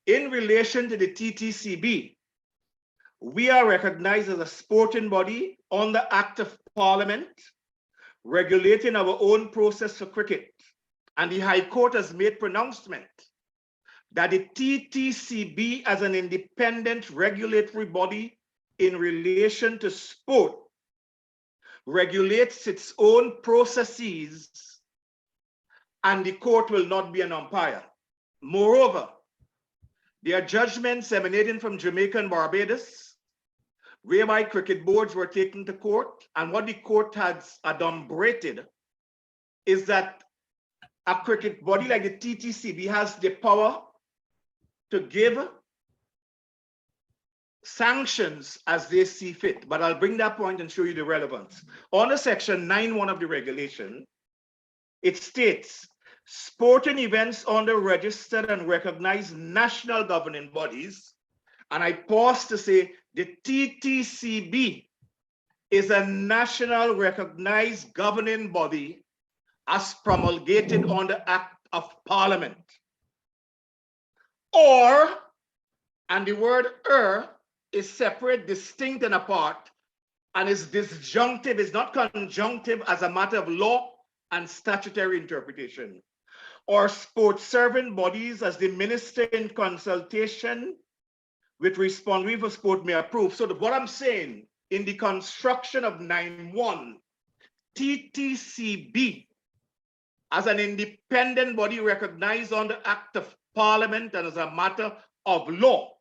[SPEAKER 14] in relation to the TTCB, we are recognized as a sporting body on the Act of Parliament, regulating our own process for cricket. And the High Court has made pronouncement that the TTCB as an independent regulatory body in relation to sport regulates its own processes, and the court will not be an umpire. Moreover, there are judgments emanating from Jamaica and Barbados, whereby cricket boards were taken to court, and what the court has adumbrated is that a cricket body like the TTCB has the power to give sanctions as they see fit. But I'll bring that point and show you the relevance. Under section 9(1) of the regulation, it states, sporting events under registered and recognized national governing bodies, and I pause to say the TTCB is a national recognized governing body as promulgated on the Act of Parliament. Or, and the word is separate, distinct and apart, and is disjunctive, is not conjunctive as a matter of law and statutory interpretation. or sports serving bodies as the minister in consultation with responding for sport may approve. So what I'm saying, in the construction of 9.1, TTCB as an independent body recognized on the Act of Parliament and as a matter of law,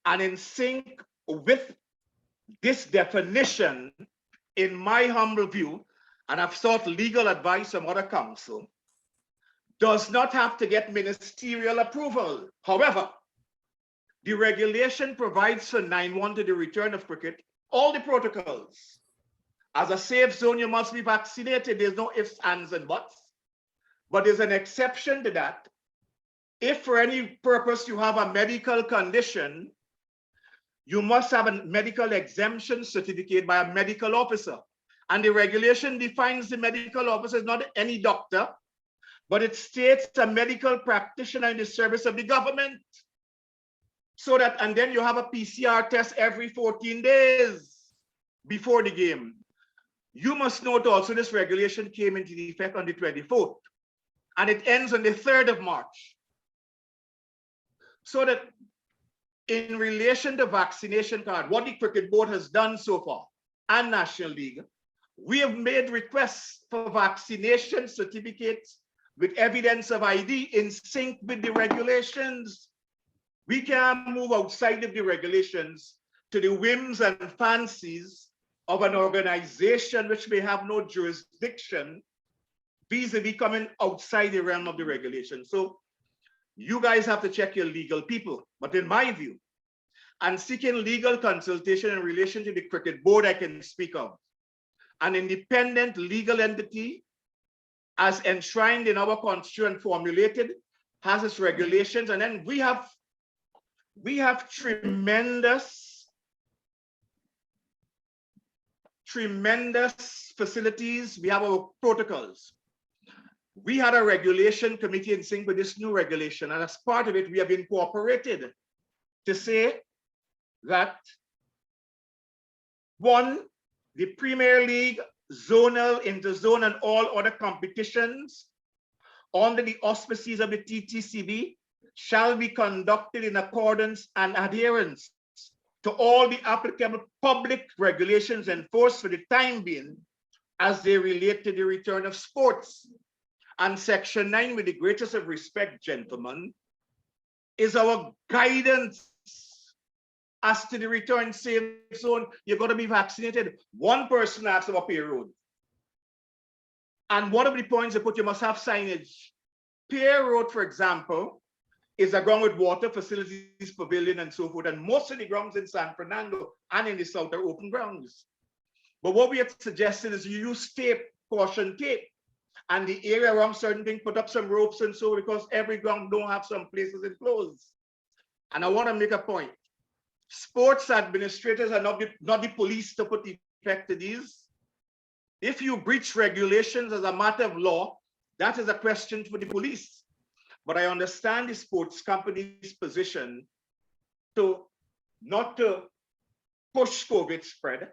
[SPEAKER 14] and in sync with this definition, in my humble view, and I've sought legal advice from other counsel, does not have to get ministerial approval. However, the regulation provides for 9.1 to the return of cricket, all the protocols. As a safe zone, you must be vaccinated. There's no ifs, ands, and buts. But there's an exception to that. If for any purpose you have a medical condition, you must have a medical exemption certificate by a medical officer. And the regulation defines the medical officer as not any doctor, but it states a medical practitioner in the service of the government. So that, and then you have a PCR test every 14 days before the game. You must note also this regulation came into effect on the 24th, and it ends on the 3rd of March. So that in relation to vaccination card, what the Cricket Board has done so far, and National League, we have made requests for vaccination certificates with evidence of ID in sync with the regulations. We can't move outside of the regulations to the whims and fancies of an organization which may have no jurisdiction vis-a-vis coming outside the realm of the regulation. So you guys have to check your legal people. But in my view, and seeking legal consultation in relation to the Cricket Board, I can speak of an independent legal entity as enshrined in our constitution and formulated, has its regulations, and then we have tremendous facilities. We have our protocols. We had a regulation committee in sync with this new regulation, and as part of it, we have incorporated to say that, one, the Premier League, zonal, interzone, and all other competitions under the auspices of the TTCB shall be conducted in accordance and adherence to all the applicable public regulations enforced for the time being as they relate to the return of sports. And Section 9, with the greatest of respect, gentlemen, is our guidance as to the return safe zone. You're going to be vaccinated. One person asked about Pier Road. And one of the points they put, you must have signage. Pier Road, for example, is a ground with water, facilities, pavilion, and so forth. And most of the grounds in San Fernando and in the south are open grounds. But what we have suggested is you use tape, caution tape, and the area around certain things, put up some ropes and so, because every ground don't have some places enclosed. And I want to make a point. Sports administrators are not the police to put effect to these. If you breach regulations as a matter of law, that is a question for the police. But I understand the sports company's position to not to push COVID spread,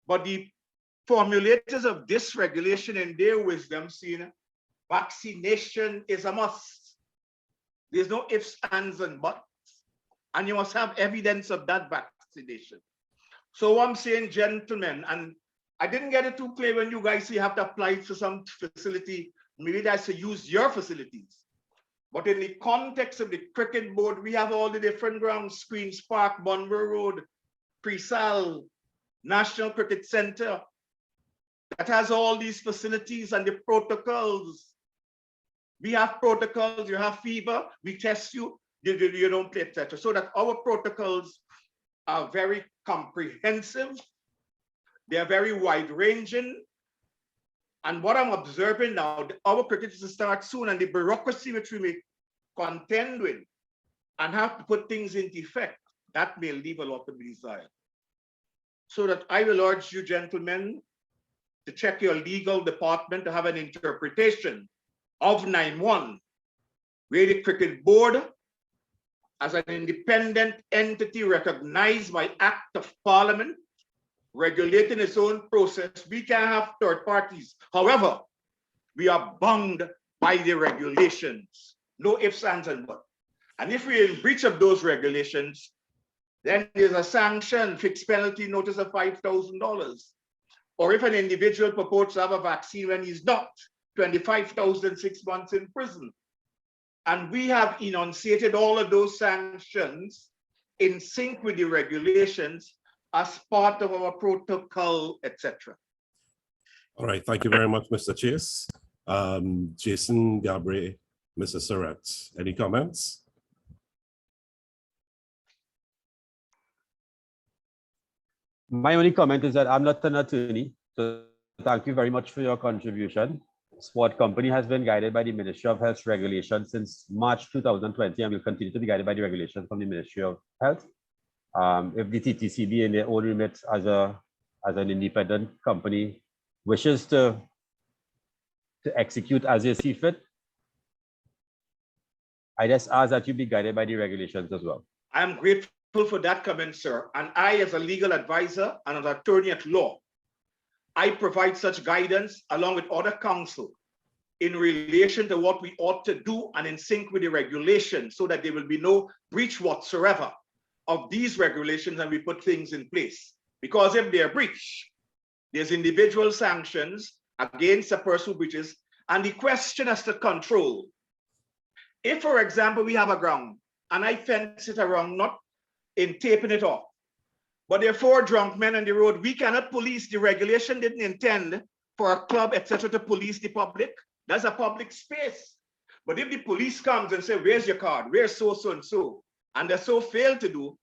[SPEAKER 14] but the formulators of this regulation in their wisdom saying vaccination is a must. There's no ifs, ands, and buts. And you must have evidence of that vaccination. So I'm saying, gentlemen, and I didn't get it too clear when you guys say you have to apply for some facility, maybe that's to use your facilities. But in the context of the Cricket Board, we have all the different grounds, Queen's Park, Bunbury Road, Presal, National Cricket Center, that has all these facilities and the protocols. We have protocols, you have fever, we test you, you don't play, etc. So that our protocols are very comprehensive, they are very wide-ranging. And what I'm observing now, our cricket is to start soon, and the bureaucracy which we may contend with and have to put things into effect, that may leave a lot to be desired. So that I will urge you, gentlemen, to check your legal department to have an interpretation of 9.1, where the Cricket Board, as an independent entity recognized by Act of Parliament, regulating its own process, we can have third parties. However, we are bound by the regulations. No ifs, ands, and buts. And if we're in breach of those regulations, then there's a sanction, fixed penalty notice of $5,000. Or if an individual purports to have a vaccine when he's not, 25,000, 6 months in prison. And we have enunciated all of those sanctions in sync with the regulations as part of our protocol, etc.
[SPEAKER 1] All right, thank you very much, Mr. Chase. Jason, Gabriel, Mr. Surratt, any comments?
[SPEAKER 2] My only comment is that I'm not an attorney, so thank you very much for your contribution. Sport Company has been guided by the Ministry of Health's regulations since March 2020 and will continue to be guided by the regulations from the Ministry of Health. If the TTCB in their own remit as an independent company wishes to execute as they see fit, I just ask that you be guided by the regulations as well.
[SPEAKER 14] I am grateful for that comment, sir. And I, as a legal advisor and an attorney at law, I provide such guidance along with other counsel in relation to what we ought to do and in sync with the regulations so that there will be no breach whatsoever of these regulations and we put things in place. Because if they're breached, there's individual sanctions against a person who breaches, and the question as to control. If, for example, we have a ground and I fence it around, not in taping it off, but there are 4 drunk men on the road, we cannot police. The regulation didn't intend for a club, etc., to police the public. That's a public space. But if the police comes and say, where's your card? Where's so and so? And they so fail to do,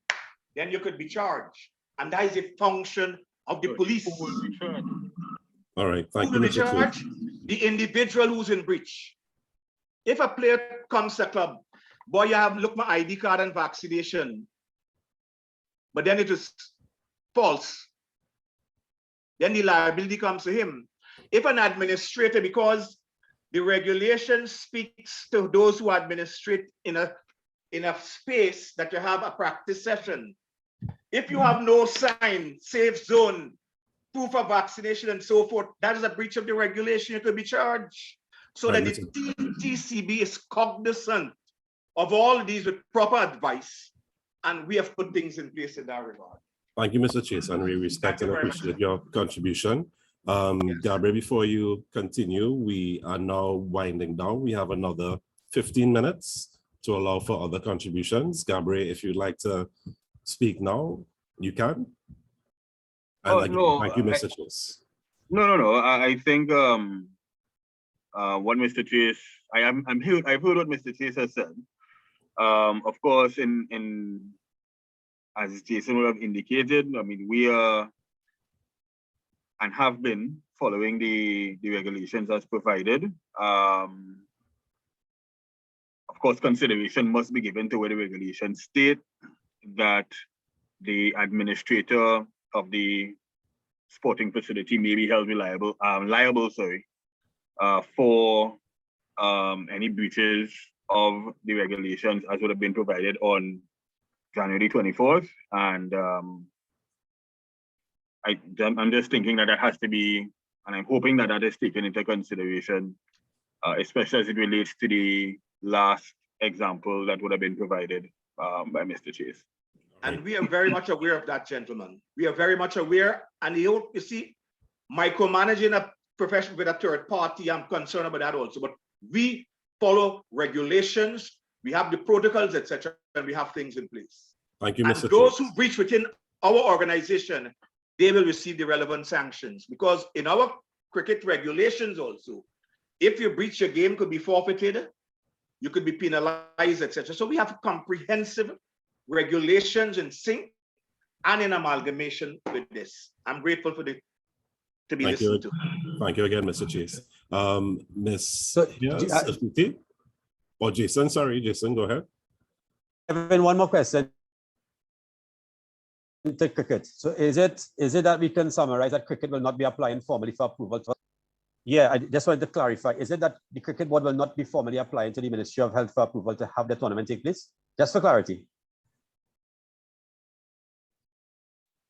[SPEAKER 14] then you could be charged. And that is a function of the police.
[SPEAKER 1] All right, thank
[SPEAKER 14] Who
[SPEAKER 1] you,
[SPEAKER 14] will be
[SPEAKER 1] Mr. Chase.
[SPEAKER 14] charged? The individual who's in breach. If a player comes to a club, boy, you have look my ID card and vaccination, but then it is false, then the liability comes to him. If an administrator, because the regulation speaks to those who administrate in a space that you have a practice session. If you have no sign, safe zone, proof of vaccination and so forth, that is a breach of the regulation, you could be charged. So that the TTCB is cognizant of all these with proper advice, and we have put things in place in that regard.
[SPEAKER 1] Thank you, Mr. Chase, and we respect and appreciate your contribution. Gabriel, before you continue, we are now winding down. We have another 15 minutes to allow for other contributions. Gabriel, if you'd like to speak now, you can. And again,
[SPEAKER 3] no,
[SPEAKER 1] thank you, Mr. Chase.
[SPEAKER 3] No. I think what Mr. Chase, I've heard what Mr. Chase has said. Of course, as Jason would have indicated, I mean, we are and have been following the regulations as provided. Of course, consideration must be given to where the regulations state that the administrator of the sporting facility may be held liable for any breaches of the regulations as would have been provided on January 24th. And I'm just thinking that has to be, and I'm hoping that is taken into consideration, especially as it relates to the last example that would have been provided by Mr. Chase.
[SPEAKER 14] And we are very much aware of that, gentlemen. We are very much aware. And you see, micromanaging a profession with a third party, I'm concerned about that also. But we follow regulations, we have the protocols, etc., and we have things in place.
[SPEAKER 1] Thank you, Mr.
[SPEAKER 14] And those who breach within our organization, they will receive the relevant sanctions. Because in our cricket regulations also, if you breach your game, could be forfeited, you could be penalized, etc. So we have comprehensive regulations in sync and in amalgamation with this. I'm grateful for to be listened to.
[SPEAKER 1] Thank you again, Mr. Chase. Yes, or Jason, sorry, Jason, go ahead.
[SPEAKER 2] Evan, one more question to cricket. So is it that we can summarize that cricket will not be applying formally for approval? Yeah, I just wanted to clarify. Is it that the cricket board will not be formally applying to the Ministry of Health for approval to have the tournament take place? Just for clarity.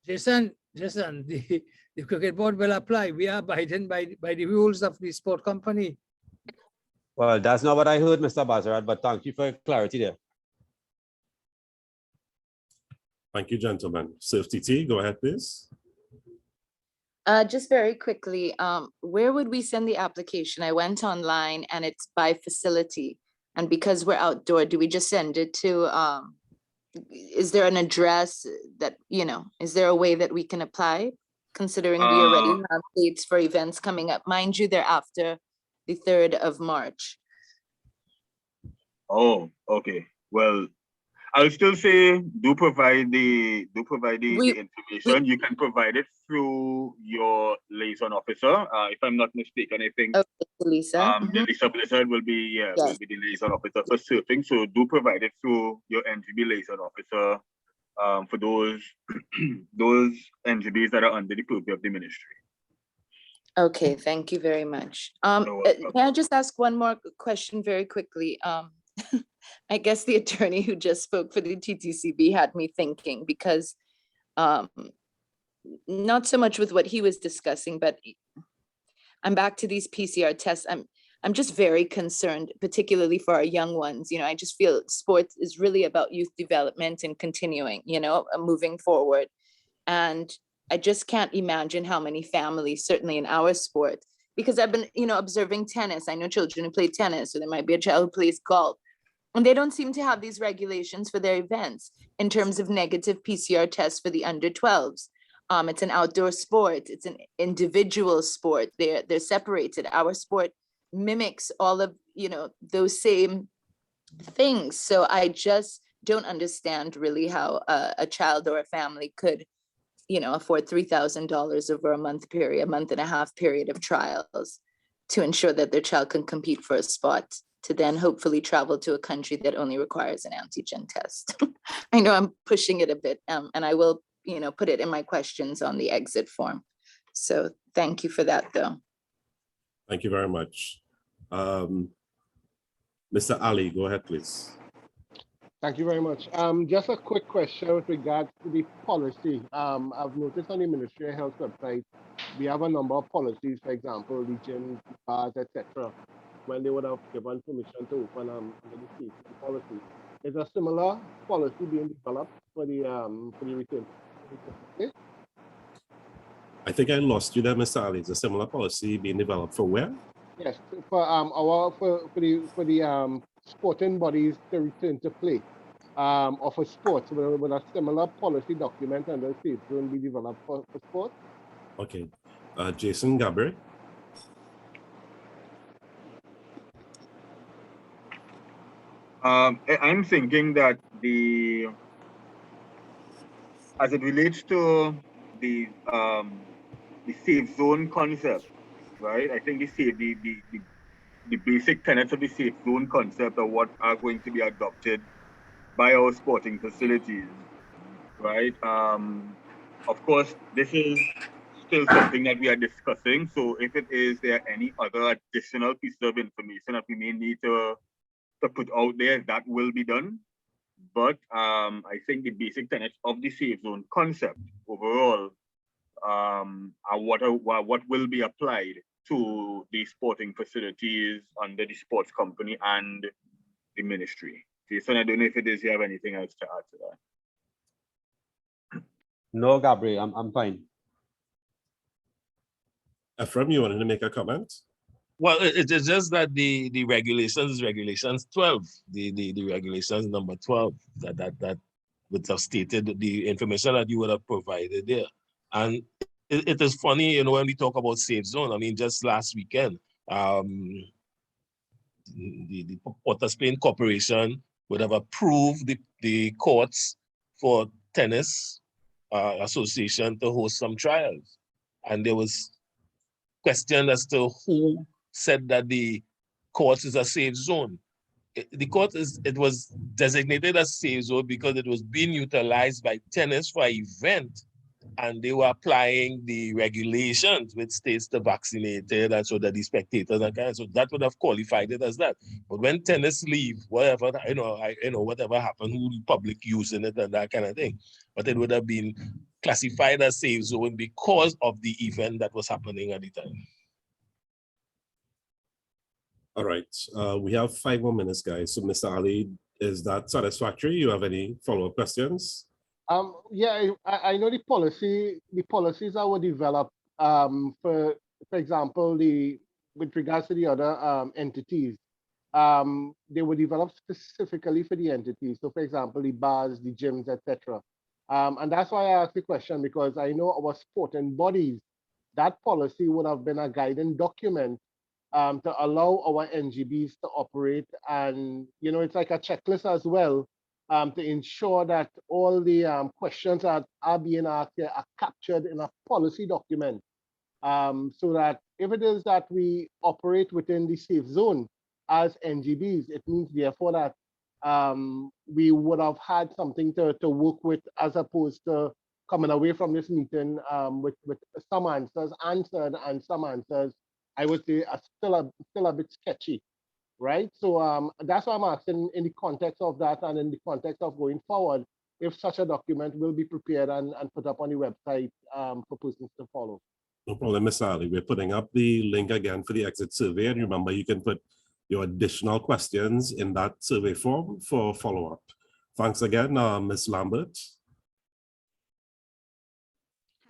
[SPEAKER 12] Jason, the cricket board will apply. We are abiding by the rules of the sport company.
[SPEAKER 2] Well, that's not what I heard, Mr. Bazarat, but thank you for your clarity there.
[SPEAKER 1] Thank you, gentlemen. SporTT, go ahead, please.
[SPEAKER 7] Just very quickly, where would we send the application? I went online and it's by facility. And because we're outdoor, do we just send it to, is there an address that, is there a way that we can apply? Considering we already have dates for events coming up. Mind you, they're after the 3rd of March.
[SPEAKER 3] Oh, okay. Well, I'll still say do provide the information. You can provide it through your liaison officer. If I'm not mistaken, I think
[SPEAKER 7] Lisa.
[SPEAKER 3] the Lisa Blizzard will be will be the liaison officer for surfing. So do provide it through your NGB liaison officer for those those NGBs that are under the purview of the ministry.
[SPEAKER 7] Okay, thank you very much. May I just ask one more question very quickly? I guess the attorney who just spoke for the TTCB had me thinking, because not so much with what he was discussing, but I'm back to these PCR tests. I'm just very concerned, particularly for our young ones. I just feel sports is really about youth development and continuing, moving forward. And I just can't imagine how many families, certainly in our sport, because I've been, observing tennis. I know children who play tennis, or there might be a child who plays golf. And they don't seem to have these regulations for their events in terms of negative PCR tests for the under 12s. It's an outdoor sport. It's an individual sport. They're separated. Our sport mimics all of, those same things. So I just don't understand really how a child or a family could, afford $3,000 over a month and a half period of trials to ensure that their child can compete for a spot, to then hopefully travel to a country that only requires an antigen test. I know I'm pushing it a bit, and I will, put it in my questions on the exit form. So thank you for that, though.
[SPEAKER 1] Thank you very much. Mr. Ali, go ahead, please.
[SPEAKER 10] Thank you very much. Just a quick question with regards to the policy. I've noticed on the Ministry of Health website, we have a number of policies, for example, region, bars, etc., when they would have given permission to open under the safety policy. Is a similar policy being developed for the return?
[SPEAKER 1] I think I lost you there, Mr. Ali. Is a similar policy being developed for where?
[SPEAKER 10] Yes, for the sporting bodies to return to play, or for sports, with a similar policy document and the safe zone be developed for sports.
[SPEAKER 1] Okay, Jason Gabriel.
[SPEAKER 3] I'm thinking that as it relates to the safe zone concept, right? I think the basic tenets of the safe zone concept are what are going to be adopted by our sporting facilities, right? Of course, this is still something that we are discussing. So if there are any other additional pieces of information that we may need to put out there, that will be done. But I think the basic tenets of the safe zone concept overall are what will be applied to the sporting facilities under the sports company and the ministry. Jason, I don't know if you have anything else to add to that.
[SPEAKER 2] No, Gabriel, I'm fine.
[SPEAKER 1] Ephraim, you wanted to make a comment?
[SPEAKER 4] Well, it's just that the regulations 12, the regulations number 12 that would have stated the information that you would have provided there. And it is funny, when we talk about safe zone. I mean, just last weekend, the Port of Spain Corporation would have approved the courts for tennis association to host some trials, and there was question as to who said that the court is a safe zone. The court was designated as safe zone because it was being utilized by tennis for an event, and they were applying the regulations which states to vaccinate it, and so that the spectators and kind of, so that would have qualified it as that. But when tennis leave, whatever whatever happened, who the public using it and that kind of thing, but it would have been classified as safe zone because of the event that was happening at the time.
[SPEAKER 1] All right, we have 5 more minutes, guys. So Mr. Ali, is that satisfactory? You have any follow-up questions?
[SPEAKER 10] Yeah, I know the policies that were developed for example, with regards to the other entities, they were developed specifically for the entities. So for example, the bars, the gyms, etc. And that's why I asked the question, because I know our sporting bodies, that policy would have been a guiding document to allow our NGBs to operate. And, you know, it's like a checklist as well to ensure that all the questions that are being asked here are captured in a policy document. So that if it is that we operate within the safe zone as NGBs, it means therefore that we would have had something to work with, as opposed to coming away from this meeting with some answers answered and some answers, I would say, are still a bit sketchy, right? So that's why I'm asking, in the context of that and in the context of going forward, if such a document will be prepared and put up on the website for persons to follow.
[SPEAKER 1] No problem, Ms. Ali. We're putting up the link again for the exit survey. And remember, you can put your additional questions in that survey form for follow-up. Thanks again, Ms. Lambert.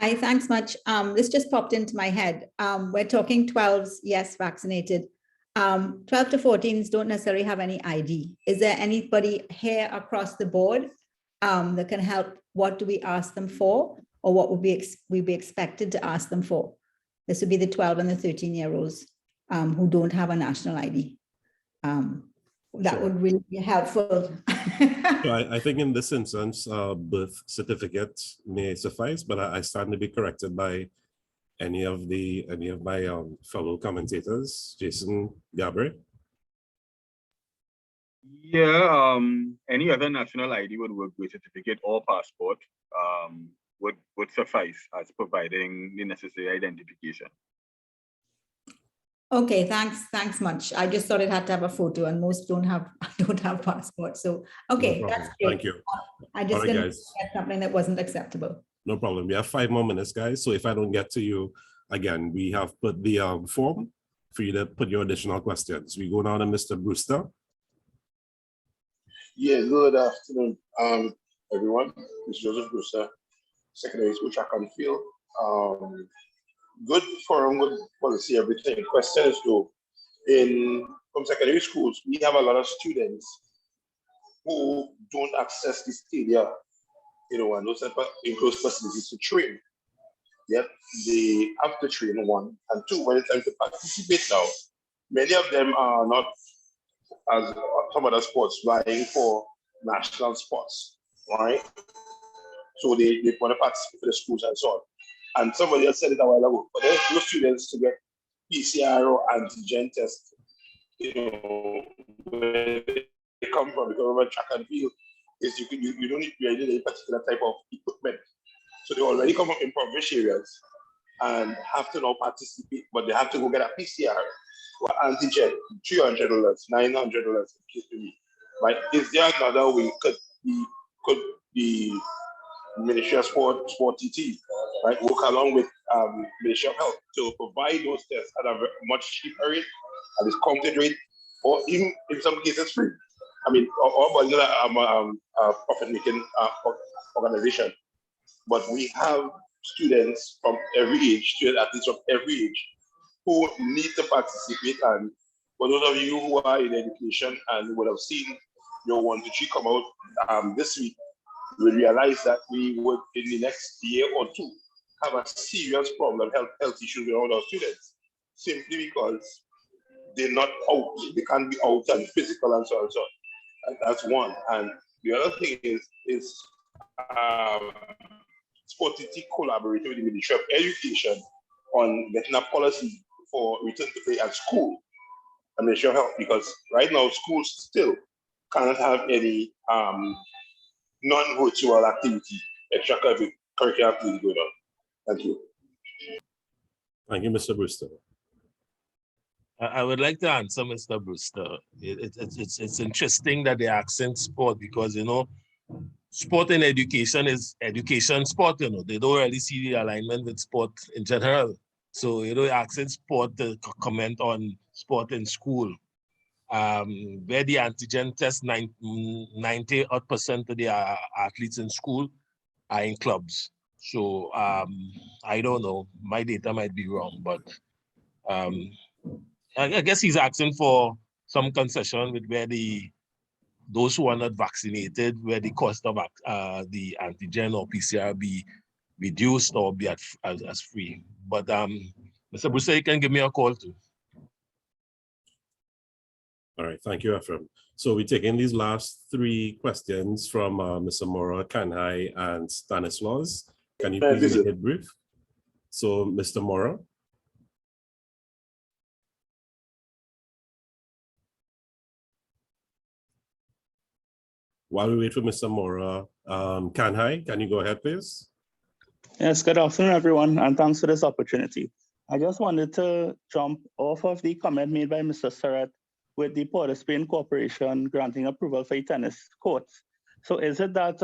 [SPEAKER 11] Hi, thanks much. This just popped into my head. We're talking 12s, yes, vaccinated. 12 to 14s don't necessarily have any ID. Is there anybody here across the board that can help? What do we ask them for? Or what would we be expected to ask them for? This would be the 12 and the 13-year-olds who don't have a national ID. That would really be helpful.
[SPEAKER 1] So I think in this instance, birth certificate may suffice, but I stand to be corrected by any of my fellow commentators. Jason, Gabriel.
[SPEAKER 3] Yeah, any other national ID would work, birth certificate or passport would suffice as providing the necessary identification.
[SPEAKER 11] Okay, thanks much. I just thought it had to have a photo, and most don't have passports. So okay,
[SPEAKER 1] No
[SPEAKER 11] that's great.
[SPEAKER 1] Thank you.
[SPEAKER 11] I just
[SPEAKER 1] All right,
[SPEAKER 11] didn't
[SPEAKER 1] guys.
[SPEAKER 11] get something that wasn't acceptable.
[SPEAKER 1] No problem. We have 5 more minutes, guys. So if I don't get to you, again, we have put the form for you to put your additional questions. We go now to Mr. Brewster.
[SPEAKER 15] Yeah, good afternoon, everyone. This is Joseph Brewster, Secondary School Track and Field. Good forum, good policy, everything. Questions though, from secondary schools, we have a lot of students who don't access the stadia, you know, and those enclosed facilities to train. Yet they have to train, 1, and 2, when it's time to participate now, many of them are not, as some other sports, vying for national sports, right? So they want to participate for the schools and so on. And somebody else said it a while ago, but there's those students to get PCR or antigen test, you know, where they come from, because remember, track and field is you don't need any particular type of equipment. So they already come from impoverished areas and have to now participate, but they have to go get a PCR or antigen, $300, $900 right? Is there another way? Could the Ministry of SporTT, right, work along with Ministry of Health to provide those tests at a much cheaper rate, at a discounted rate, or even in some cases free? I mean, you know that I'm a profit-making organization, but we have students from every age, student athletes from every age, who need to participate. And for those of you who are in education and would have seen your 1 to 3 come out this week, we realize that we would, in the next year or 2, have a serious problem, health issues with all our students, simply because they're not out. They can't be out and physical and so on and so on. And that's one. And the other thing is SporTT collaborating with the Ministry of Education on getting a policy for return to play at school and Ministry of Health, because right now schools still cannot have any non-virtual activity, extracurricular activity going on. Thank you.
[SPEAKER 1] Thank you, Mr. Brewster.
[SPEAKER 4] I would like to answer Mr. Brewster. It's interesting that they're asking sport, because, you know, sport and education is education sport, you know. They don't really see the alignment with sport in general. So, you know, asking sport to comment on sport in school. where the antigen test 90% of the athletes in school are in clubs. So I don't know, my data might be wrong, but I guess he's asking for some concession with where those who are not vaccinated, where the cost of the antigen or PCR be reduced or be as free. But Mr. Brewster, you can give me a call too.
[SPEAKER 1] All right, thank you, Ephraim. So we're taking these last three questions from Mr. Mora, Kanhai, and Stanislaus. Can you please make it brief? So, Mr. Mora. While we wait for Mr. Mora, Kanhai, can you go ahead, please?
[SPEAKER 16] Yes, good afternoon, everyone, and thanks for this opportunity. I just wanted to jump off of the comment made by Mr. Surratt with the Port of Spain Corporation granting approval for the tennis courts. So is it that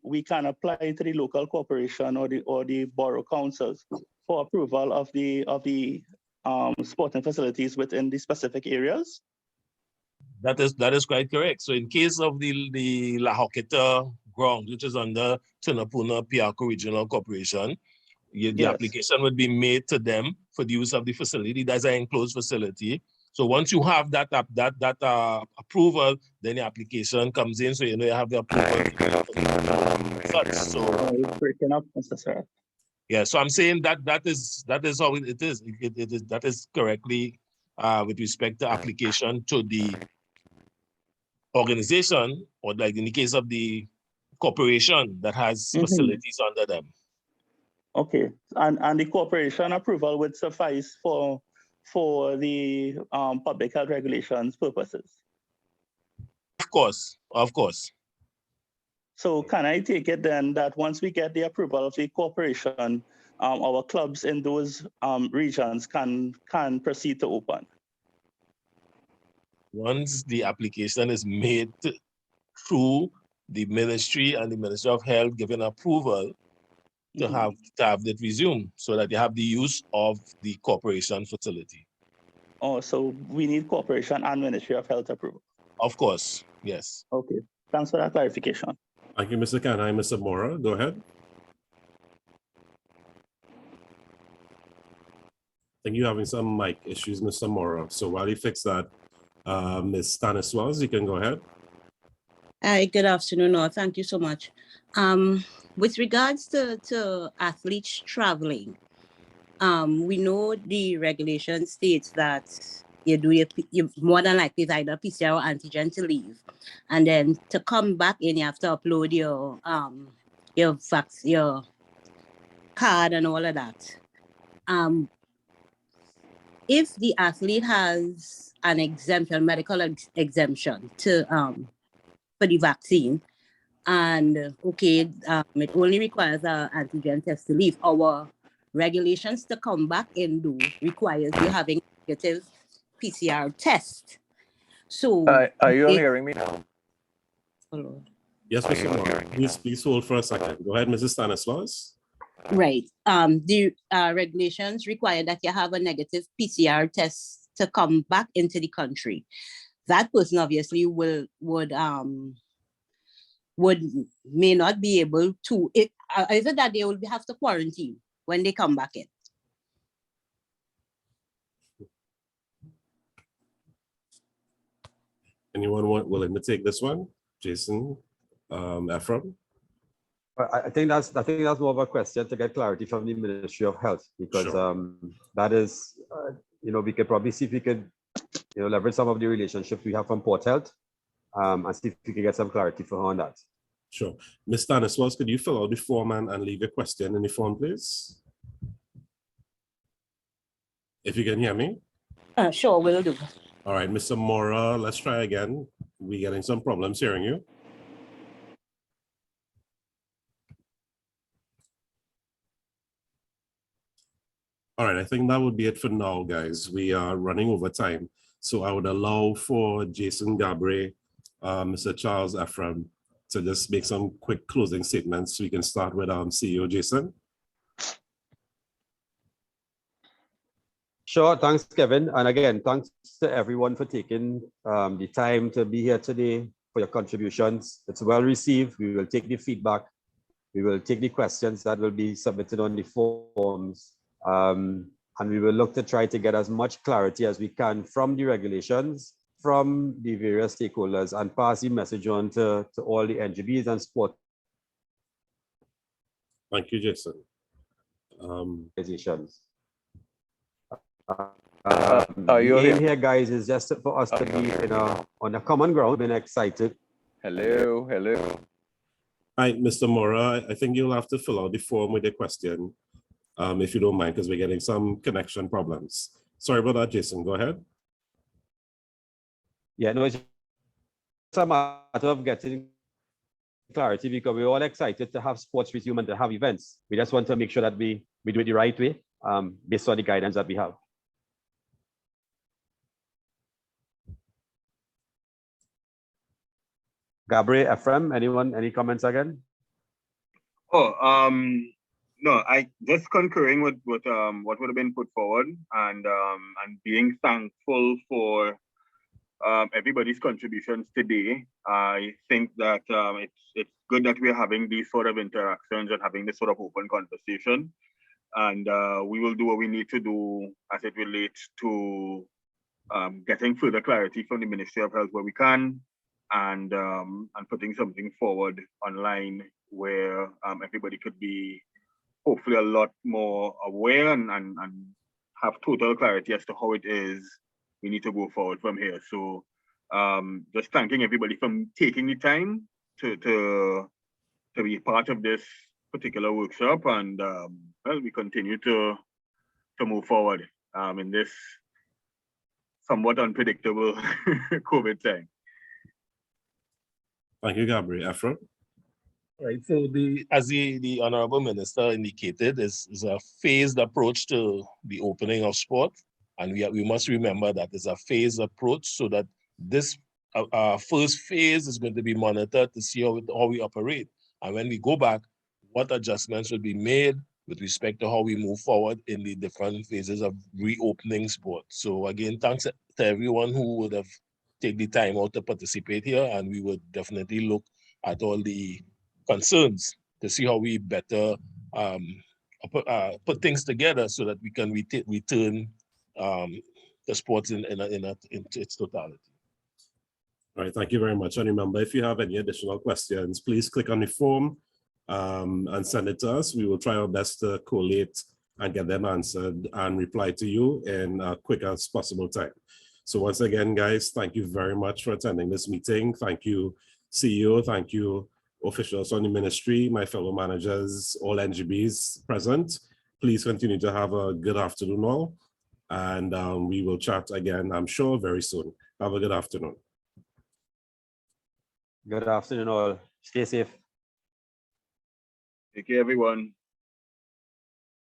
[SPEAKER 16] we can apply to the local corporation or the borough councils for approval of the sporting facilities within the specific areas?
[SPEAKER 4] That is quite correct. So in case of the La Hoqueta ground, which is under Tunapuna Piarco Regional Corporation, the application would be made to them for the use of the facility. That's an enclosed facility. So once you have that approval, then the application comes in. So you know you have the approval.
[SPEAKER 16] Breaking up, Mr. Surratt.
[SPEAKER 4] Yeah, so I'm saying that is how it is. That is correctly with respect to application to the organization, or like in the case of the corporation that has facilities under them.
[SPEAKER 16] Okay, and the corporation approval would suffice for the public health regulations purposes?
[SPEAKER 4] Of course.
[SPEAKER 16] So can I take it then that once we get the approval of the corporation, our clubs in those regions can proceed to open?
[SPEAKER 4] Once the application is made through the ministry and the Ministry of Health giving approval to have it resumed, so that they have the use of the corporation facility.
[SPEAKER 16] Oh, so we need corporation and Ministry of Health approval?
[SPEAKER 4] Of course, yes.
[SPEAKER 16] Okay, thanks for that clarification.
[SPEAKER 1] Thank you, Mr. Kanhai. Mr. Mora, go ahead. I think you're having some mic issues, Mr. Mora. So while you fix that, Ms. Stanislaus, you can go ahead.
[SPEAKER 17] Hi, good afternoon. Thank you so much. With regards to athletes traveling, we know the regulation states that you more than likely it's either PCR or antigen to leave, and then to come back in, you have to upload your card and all of that. If the athlete has an exemption, medical exemption for the vaccine, and it only requires an antigen test to leave, our regulations to come back in requires you having negative PCR test. So
[SPEAKER 16] are you all hearing me now?
[SPEAKER 17] Hello.
[SPEAKER 1] Yes, Mr. Mora. Please hold for a second. Go ahead, Mrs. Stanislaus.
[SPEAKER 17] Right. The regulations require that you have a negative PCR test to come back into the country. That person obviously may not be able to. Either that they will have to quarantine when they come back in.
[SPEAKER 1] Anyone willing to take this one? Jason, Ephraim?
[SPEAKER 2] I think that's more of a question to get clarity from the Ministry of Health, because that is, we could probably see if we could, leverage some of the relationships we have from Port Health, and see if we can get some clarity for her on that.
[SPEAKER 1] Sure. Ms. Stanislaus, could you fill out the form and leave your question in the form, please? If you can hear me?
[SPEAKER 17] Sure, will do.
[SPEAKER 1] All right, Mr. Mora, let's try again. We're getting some problems hearing you. All right, I think that would be it for now, guys. We are running over time. So I would allow for Jason Gabre, Mr. Charles Ephraim, to just make some quick closing statements. So we can start with CEO Jason.
[SPEAKER 2] Sure, thanks, Kevin. And again, thanks to everyone for taking the time to be here today, for your contributions. It's well received. We will take the feedback. We will take the questions that will be submitted on the forums. And we will look to try to get as much clarity as we can from the regulations, from the various stakeholders, and pass the message on to all the NGBs and sport.
[SPEAKER 1] Thank you, Jason.
[SPEAKER 2] Organizations.
[SPEAKER 18] You
[SPEAKER 2] The aim here, guys, is just for us to be on a common ground, being excited.
[SPEAKER 18] Hello.
[SPEAKER 1] Hi, Mr. Mora, I think you'll have to fill out the form with a question, if you don't mind, because we're getting some connection problems. Sorry about that, Jason, go ahead.
[SPEAKER 2] Yeah, no, it's a matter of getting clarity because we're all excited to have sports resume and to have events. We just want to make sure that we do it the right way, based on the guidance that we have. Gabriel, Ephraim, any comments again?
[SPEAKER 3] No, I just concurring with what would have been put forward, and being thankful for everybody's contributions today. I think that it's good that we're having these sort of interactions and having this sort of open conversation, and we will do what we need to do as it relates to getting further clarity from the Ministry of Health where we can, and putting something forward online where everybody could be hopefully a lot more aware and have total clarity as to how it is we need to go forward from here. So just thanking everybody for taking the time to be part of this particular workshop, and well, we continue to move forward in this somewhat unpredictable COVID time.
[SPEAKER 1] Thank you, Gabriel. Ephraim?
[SPEAKER 4] Right, so as the Honorable Minister indicated, is a phased approach to the opening of sport. And we must remember that it's a phased approach, so that this first phase is going to be monitored to see how we operate. And when we go back, what adjustments will be made with respect to how we move forward in the different phases of reopening sport. So again, thanks to everyone who would have taken the time out to participate here, and we would definitely look at all the concerns to see how we better put things together so that we can return the sports in its totality.
[SPEAKER 1] All right, thank you very much. And remember, if you have any additional questions, please click on the form and send it to us. We will try our best to collate and get them answered and reply to you in a quick as possible time. So once again, guys, thank you very much for attending this meeting. Thank you, CEO. Thank you, officials on the ministry, my fellow managers, all NGBs present. Please continue to have a good afternoon all. And we will chat again, I'm sure, very soon. Have a good afternoon.
[SPEAKER 2] Good afternoon all. Stay safe.
[SPEAKER 3] Take care, everyone.